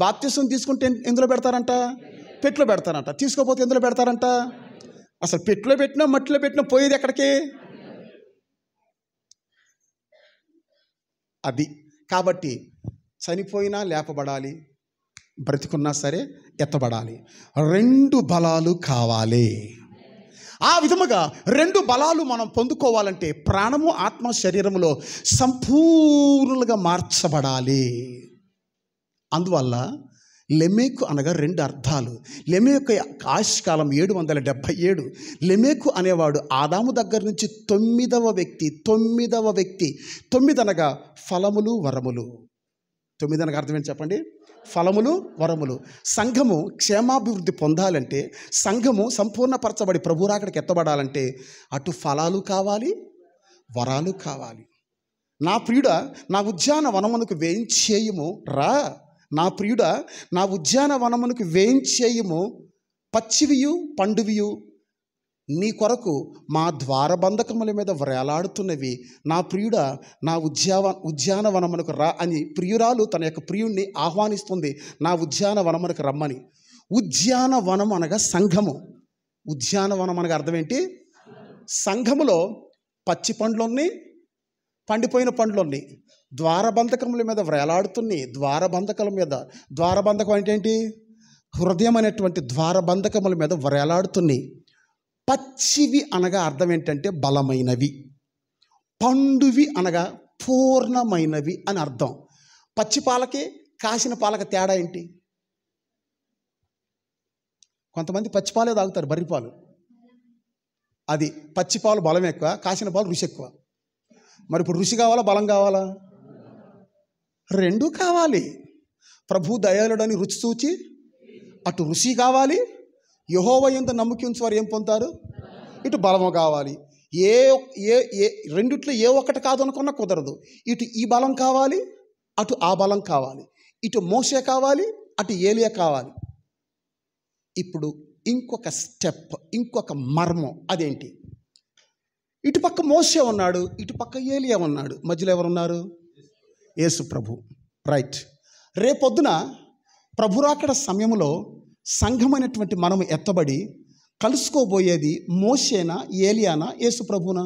బాప్తిసం తీసుకుంటే ఎందులో పెడతారంట, పెట్టులో పెడతారంట. తీసుకోపోతే ఎందులో పెడతారంట. అసలు పెట్టులో పెట్టినా మట్టిలో పెట్టినా పోయేది ఎక్కడికి? అది. కాబట్టి చనిపోయినా లేపబడాలి, బ్రతికున్నా సరే ఎత్తబడాలి. 2 బలాలు కావాలి. ఆ విధముగా 2 బలాలు మనం పొందుకోవాలంటే ప్రాణము ఆత్మ శరీరములో సంపూర్ణంగా మార్చబడాలి. అందువల్ల లెమెకు అనగా 2 అర్థాలు. లెమెకు ఆయుష్కాలం 777. లెమెకు అనేవాడు ఆదాము దగ్గర నుంచి 9వ వ్యక్తి. 9 అనగా ఫలములు వరములు. 9 అనగా అర్థం ఏంటి చెప్పండి? ఫలములు, వరములు. సంఘము క్షేమాభివృద్ధి పొందాలంటే, సంఘము సంపూర్ణపరచబడి ప్రభు రాకడికి ఎత్తబడాలంటే అటు ఫలాలు కావాలి, వరాలు కావాలి. నా ప్రియుడా నా ఉద్యానవనమునకు వేయించేయుము రా, నా ప్రియుడా నా ఉద్యానవనమునకు వేయించేయుము, పచ్చివియు పండువియు నీ కొరకు మా ద్వారబంధకముల మీద వ్రేలాడుతున్నవి. నా ప్రియుడా నా ఉద్యానవనమునకు రా అని ప్రియురాలు తన యొక్క ప్రియుణ్ణి ఆహ్వానిస్తుంది, నా ఉద్యానవనమునకు రమ్మని. ఉద్యానవనం అనగా సంఘము. ఉద్యానవనం అనగా అర్థం ఏంటి? సంఘములో పచ్చి పండ్లున్నాయి, పండిపోయిన పండ్లున్నాయి. ద్వారబంధకముల మీద వ్రేలాడుతున్నాయి. ద్వారబంధకముల మీద, ద్వారబంధకం అంటే ఏంటి? హృదయం అనేటువంటి ద్వారబంధకముల మీద వ్రేలాడుతున్నాయి. పచ్చివి అనగా అర్థం ఏంటంటే బలమైనవి, పండువి అనగా పూర్ణమైనవి అని అర్థం. పచ్చి పాలకి కాసిన పాలకి తేడా ఏంటి? కొంతమంది పచ్చిపాలే తాగుతారు, బర్రిపాలు. అది పచ్చిపాలు బలం ఎక్కువ, కాసిన పాలు రుచి ఎక్కువ. మరి ఇప్పుడు రుచి కావాలా, బలం కావాలా? రెండూ కావాలి. ప్రభు దయాళుడని రుచి చూచి అటు రుచి కావాలి, యెహోవా యందు నమ్మకం ఉంచి వారు ఏం పొందుతారు? ఇటు బలము కావాలి. ఏ ఏ ఏ రెండిట్లో ఏ ఒక్కటి కాదు అనుకున్నా కుదరదు. ఇటు ఈ బలం కావాలి, అటు ఆ బలం కావాలి. ఇటు మోషే కావాలి, అటు ఏలియా కావాలి. ఇప్పుడు ఇంకొక స్టెప్, ఇంకొక మర్మం. అదేంటి? ఇటుపక్క మోషే ఉన్నాడు, ఇటుపక్క ఏలియా ఉన్నాడు, మధ్యలో ఎవరున్నారు? యేసు ప్రభు. రైట్. రేపొద్దున ప్రభురాకడ సమయంలో సంఘమైనటువంటి మనము ఎత్తబడి కలుసుకోబోయేది మోషేనా, ఏలియానా, యేసు ప్రభునా?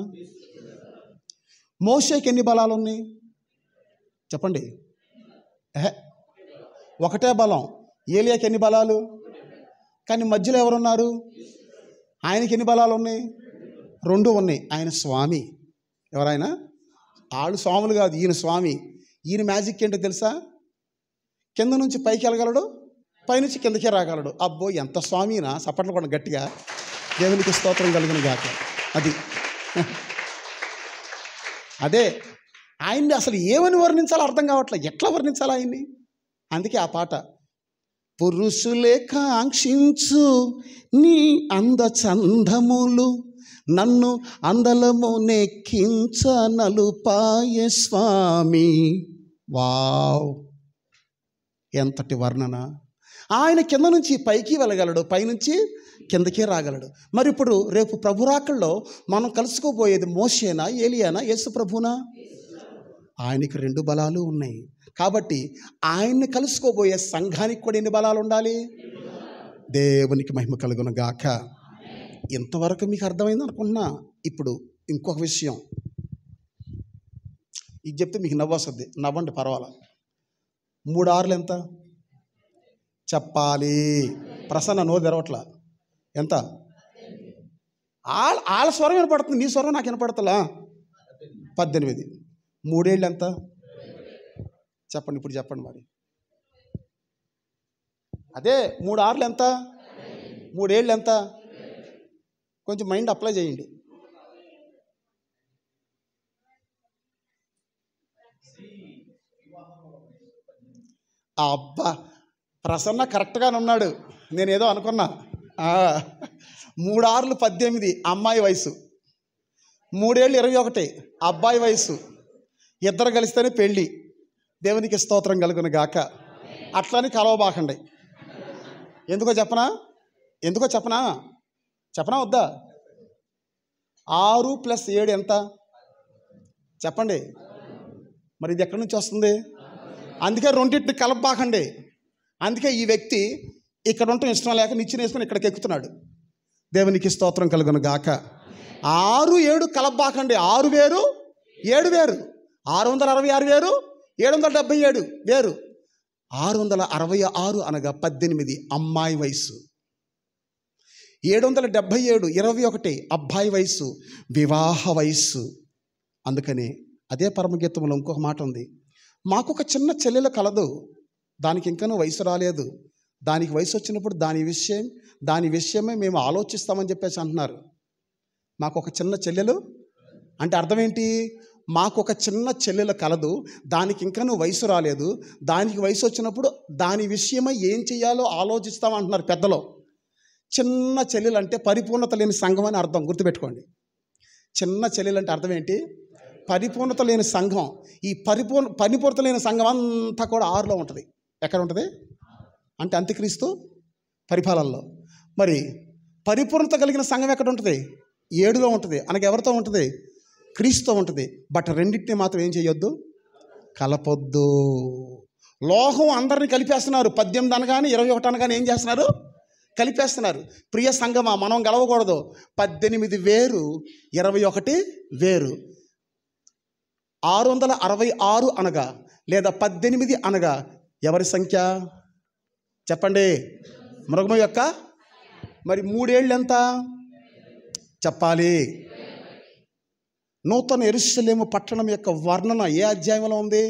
మోషేకి ఎన్ని బలాలు ఉన్నాయి చెప్పండి? ఒకటే బలం. ఏలియాకి ఎన్ని బలాలు? కానీ మధ్యలో ఎవరున్నారు? ఆయనకి ఎన్ని బలాలు ఉన్నాయి? రెండు ఉన్నాయి. ఆయన స్వామి. ఎవరైనా వాళ్ళు స్వాములు కాదు, ఈయన స్వామి. ఈయన మ్యాజిక్ ఏంటో తెలుసా? కింద నుంచి పైకి వెళ్ళగలడు, పైనుంచి కిందకే రాగలడు. అబ్బో ఎంత స్వామినా! సపట్లు కూడా గట్టిగా దేవునికి స్తోత్రం కలుగును గాక. అది అదే ఆయన్ని అసలు ఏమని వర్ణించాలో అర్థం కావట్లేదు. ఎట్లా వర్ణించాలి ఆయన్ని? అందుకే ఆ పాట, పురుషులే కాంక్షించు నీ అందచందములు నన్ను అందలము నెక్కించ నలుపాయ స్వామి. వావ్, ఎంతటి వర్ణన! ఆయన కింద నుంచి పైకి వెళ్ళగలడు, పైనుంచి కిందకే రాగలడు. మరి ఇప్పుడు రేపు ప్రభురాకల్లో మనం కలుసుకోబోయేది మోషేనా, ఏలియానా, యేసు ప్రభునా? ఆయనకి రెండు బలాలు ఉన్నాయి. కాబట్టి ఆయన్ని కలుసుకోబోయే సంఘానికి కూడా ఎన్ని బలాలు ఉండాలి? దేవునికి మహిమ కలుగును గాక. ఇంతవరకు మీకు అర్థమైంది అనుకుంటున్నా. ఇప్పుడు ఇంకొక విషయం ఇది చెప్తే మీకు నవ్వొస్తుంది. నవ్వండి, పర్వాలా. 3 6 ఎంత చెప్పాలి? ప్రసన్న నోరు తెరవట్లా. ఎంత? వాళ్ళ స్వరం వినపడుతుంది, నీ స్వరం నాకు వినపడతలా. 18. 3 ఏళ్ళు ఎంత చెప్పండి? ఇప్పుడు చెప్పండి మరి. అదే 3 6 ఎంత? 3 ఏళ్ళు ఎంత? కొంచెం మైండ్ అప్లై చేయండి. అబ్బా, ప్రసన్న కరెక్ట్గానే ఉన్నాడు. నేనేదో అనుకున్నా. 3 6 18 అమ్మాయి వయసు, 3 ఏళ్ళు 21 అబ్బాయి వయసు. ఇద్దరు కలిస్తేనే పెళ్ళి. దేవునికి స్తోత్రం కలుగును గాక. అట్లని కలవబాకండి. ఎందుకో చెప్పనా? చెప్పనా వద్దా? 6 + 7 ఎంత చెప్పండి? మరి ఇది ఎక్కడి నుంచి వస్తుంది? అందుకే రెండింటిని కలపబాకండి. అందుకే ఈ వ్యక్తి ఇక్కడ ఉండటం ఇష్టం లేక నిచ్చెన వేసుకొని ఇక్కడికి ఎక్కుతున్నాడు. దేవునికి స్తోత్రం కలుగును గాక. 6 7 కలపబాకండి. 6 వేరు, 7 వేరు. 666 వేరు, 777 వేరు. 666 అనగా 18 అమ్మాయి వయసు, 777 21 అబ్బాయి వయసు, వివాహ వయస్సు. అందుకని అదే పరమగీతంలో ఇంకొక మాట ఉంది, మాకొక చిన్న చెల్లెలు కలదు, దానికి ఇంకనూ వయసు రాలేదు, దానికి వయసు వచ్చినప్పుడు దాని విషయమే మేము ఆలోచిస్తామని చెప్పేసి అంటున్నారు. మాకు ఒక చిన్న చెల్లెలు అంటే అర్థం ఏంటి? మాకు ఒక చిన్న చెల్లెలు కలదు, దానికి ఇంకా నువ్వు వయసు రాలేదు, దానికి వయసు వచ్చినప్పుడు దాని విషయమై ఏం చేయాలో ఆలోచిస్తామంటున్నారు పెద్దలు. చిన్న చెల్లెలు అంటే పరిపూర్ణత లేని సంఘం అని అర్థం, గుర్తుపెట్టుకోండి. చిన్న చెల్లెలు అంటే అర్థం ఏంటి? పరిపూర్ణత లేని సంఘం. ఈ పరిపూర్ణత లేని సంఘం అంతా కూడా 6లో ఉంటుంది. ఎక్కడ ఉంటుంది అంటే అంత్యక్రీస్తు పరిపాలనలో. మరి పరిపూర్ణత కలిగిన సంఘం ఎక్కడ ఉంటుంది? 7లో ఉంటుంది. అనగా ఎవరితో ఉంటుంది? క్రీస్తుతో ఉంటుంది. బట్ రెండింటిని మాత్రం ఏం చేయొద్దు? కలపొద్దు. లోహం అందరినీ కలిపేస్తున్నారు. 18 అనగానే 21 అనగానే ఏం చేస్తున్నారు? కలిపేస్తున్నారు. ప్రియ సంఘమా, మనం గెలవకూడదు. 18 వేరు, 21 వేరు. 666 అనగా లేదా 18 అనగా ఎవరి సంఖ్య చెప్పండి? మృగము యొక్క. మరి 3 ఏళ్ళు ఎంత చెప్పాలి? నూతన యెరూషలేము పట్టణం యొక్క వర్ణన ఏ అధ్యాయంలో ఉంది?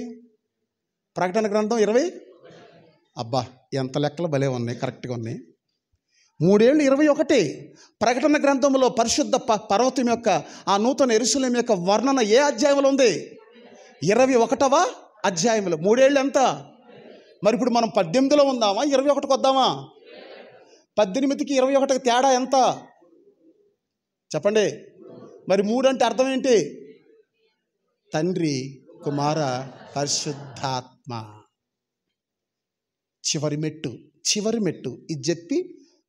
ప్రకటన గ్రంథం 20. అబ్బా, ఎంత లెక్కలు భలే ఉన్నాయి, కరెక్ట్గా ఉన్నాయి. 3 ఏళ్ళు 21. ప్రకటన గ్రంథంలో పరిశుద్ధ పర్వతం యొక్క ఆ నూతన యెరూషలేము యొక్క వర్ణన ఏ అధ్యాయంలో ఉంది? 21వ అధ్యాయంలో. 3 ఏళ్ళు ఎంత? మరి ఇప్పుడు మనం 18లో ఉందామా, 21కి వద్దామా? 18కి 21కి తేడా ఎంత చెప్పండి? మరి 3 అంటే అర్థం ఏంటి? తండ్రి, కుమార, పరిశుద్ధాత్మ. చివరి మెట్టు ఇది చెప్పి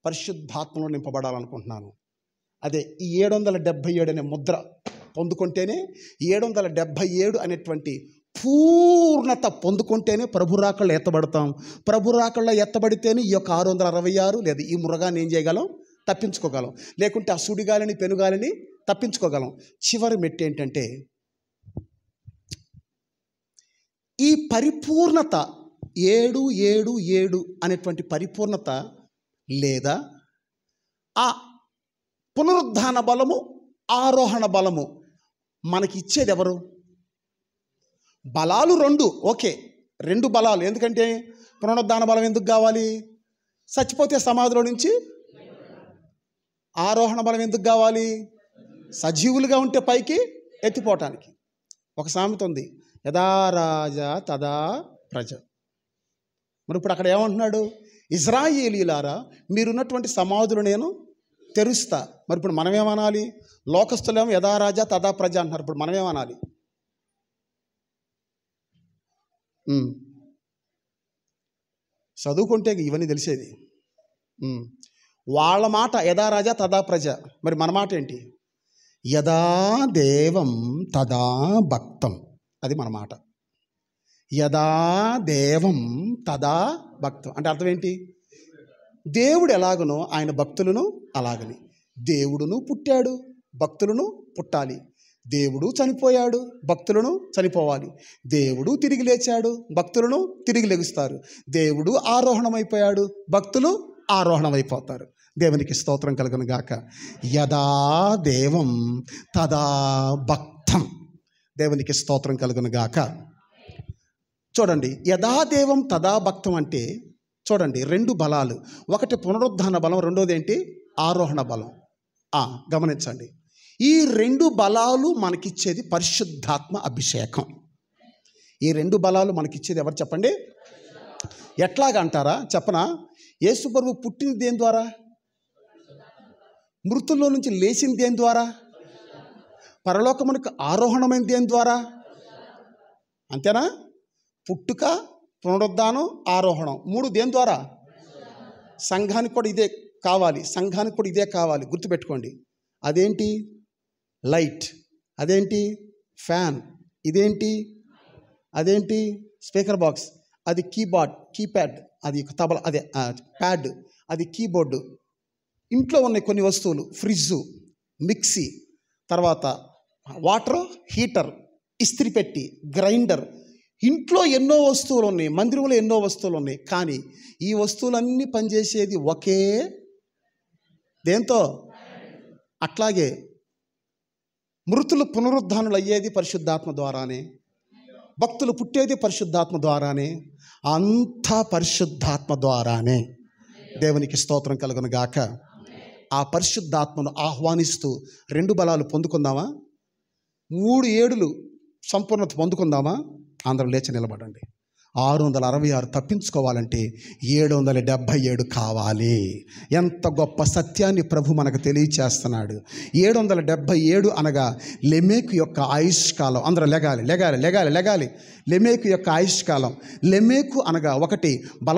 పరిశుద్ధాత్మలో నింపబడాలనుకుంటున్నాను. అదే ఈ 777 అనే ముద్ర పొందుకుంటేనే, 777 అనేటువంటి పూర్ణత పొందుకుంటేనే ప్రభురాకళ్ళు ఎత్తబడతాం. ప్రభురాకళ్ళ ఎత్తబడితేనే ఈ యొక్క 666 లేదా ఈ మృగాన్ని ఏం చేయగలం? తప్పించుకోగలం. లేకుంటే ఆ సుడిగాలిని, పెనుగాలిని తప్పించుకోగలం. చివరి మెట్టు ఏంటంటే ఈ పరిపూర్ణత 777 అనేటువంటి పరిపూర్ణత లేదా ఆ పునరుద్ధాన బలము, ఆరోహణ బలము మనకి ఇచ్చేది ఎవరు? బలాలు 2. ఓకే, 2 బలాలు. ఎందుకంటే పునరుద్ధాన బలం ఎందుకు కావాలి? చచ్చిపోతే సమాధిలో నుంచి. ఆరోహణ బలం ఎందుకు కావాలి? సజీవులుగా ఉంటే పైకి ఎత్తిపోవటానికి. ఒక సామెత ఉంది, యథా రాజా తదా ప్రజ. మరి ఇప్పుడు అక్కడ ఏమంటున్నాడు? ఇజ్రాయేలీలారా, మీరున్నటువంటి సమాధులు నేను తెరుస్తా. మరి ఇప్పుడు మనమేమనాలి? లోకస్తులేమో యథా రాజా తదా ప్రజ అంటున్నారు. ఇప్పుడు మనమేమనాలి? చదువుకుంటే ఇవన్నీ తెలిసేది. వాళ్ళ మాట యథా రాజా తదా ప్రజ. మరి మన మాట ఏంటి? యథా దేవం తదా భక్తం. అది మన మాట. యథా దేవం తదా భక్తం అంటే అర్థం ఏంటి? దేవుడు ఎలాగనో ఆయన భక్తులను అలాగని. దేవుడును పుట్టాడు, భక్తులను పుట్టాలి. దేవుడు చనిపోయాడు, భక్తులను చనిపోవాలి. దేవుడు తిరిగి లేచాడు, భక్తులను తిరిగి లెగుస్తారు. దేవుడు ఆరోహణమైపోయాడు, భక్తులు ఆరోహణమైపోతారు. దేవునికి స్తోత్రం కలుగును గాక. యదా దేవం తదా భక్తం. దేవునికి స్తోత్రం కలుగును గాక. చూడండి, యథాదేవం తదా భక్తం అంటే చూడండి 2 బలాలు. ఒకటి పునరుద్ధాన బలం, రెండోది ఏంటి? ఆరోహణ బలం. గమనించండి, ఈ 2 బలాలు మనకిచ్చేది పరిశుద్ధాత్మ అభిషేకం. ఈ 2 బలాలు మనకిచ్చేది ఎవరు చెప్పండి? ఎట్లాగంటారా చెప్పనా? యేసు ప్రభువు పుట్టిన దేని ద్వారా? మృతుల్లో నుంచి లేచిన దేని ద్వారా? పరలోకమునకు ఆరోహణమైన దేని ద్వారా? అంతేనా? పుట్టుక, పునరుద్ధానం, ఆరోహణం 3 దేని ద్వారా? సంఘానికి కూడా ఇదే కావాలి, సంఘానికి కూడా ఇదే కావాలి. గుర్తుపెట్టుకోండి. అదేంటి? లైట్. అదేంటి? ఫ్యాన్. ఇదేంటి? అదేంటి? Speaker box. అది కీప్యాడ్. అది తబల, అదే ప్యాడ్. అది కీబోర్డు. ఇంట్లో ఉన్న కొన్ని వస్తువులు, ఫ్రిడ్జు, మిక్సీ, తర్వాత వాటర్ హీటర్, ఇస్త్రీ పెట్టి, గ్రైండర్. ఇంట్లో ఎన్నో వస్తువులు ఉన్నాయి, మందిరంలో ఎన్నో వస్తువులు ఉన్నాయి. కానీ ఈ వస్తువులన్నీ పనిచేసేది ఒకే దేంతో? అట్లాగే మృతులు పునరుద్ధానులు అయ్యేది పరిశుద్ధాత్మ ద్వారానే, భక్తులు పుట్టేది పరిశుద్ధాత్మ ద్వారానే, అంతా పరిశుద్ధాత్మ ద్వారానే. దేవునికి స్తోత్రం కలుగును గాక. ఆ పరిశుద్ధాత్మను ఆహ్వానిస్తూ 2 బలాలు పొందుకుందామా? 3 ఏడులు సంపూర్ణత పొందుకుందామా? అందరూ లేచి నిలబడండి. 666 తప్పించుకోవాలంటే 777 కావాలి. ఎంత గొప్ప సత్యాన్ని ప్రభు మనకు తెలియచేస్తున్నాడు. 777 అనగా లెమెకు యొక్క ఆయుష్కాలం. అందరూ లెగాలి. లెమెకు యొక్క ఆయుష్కాలం. లెమెకు అనగా ఒకటి బల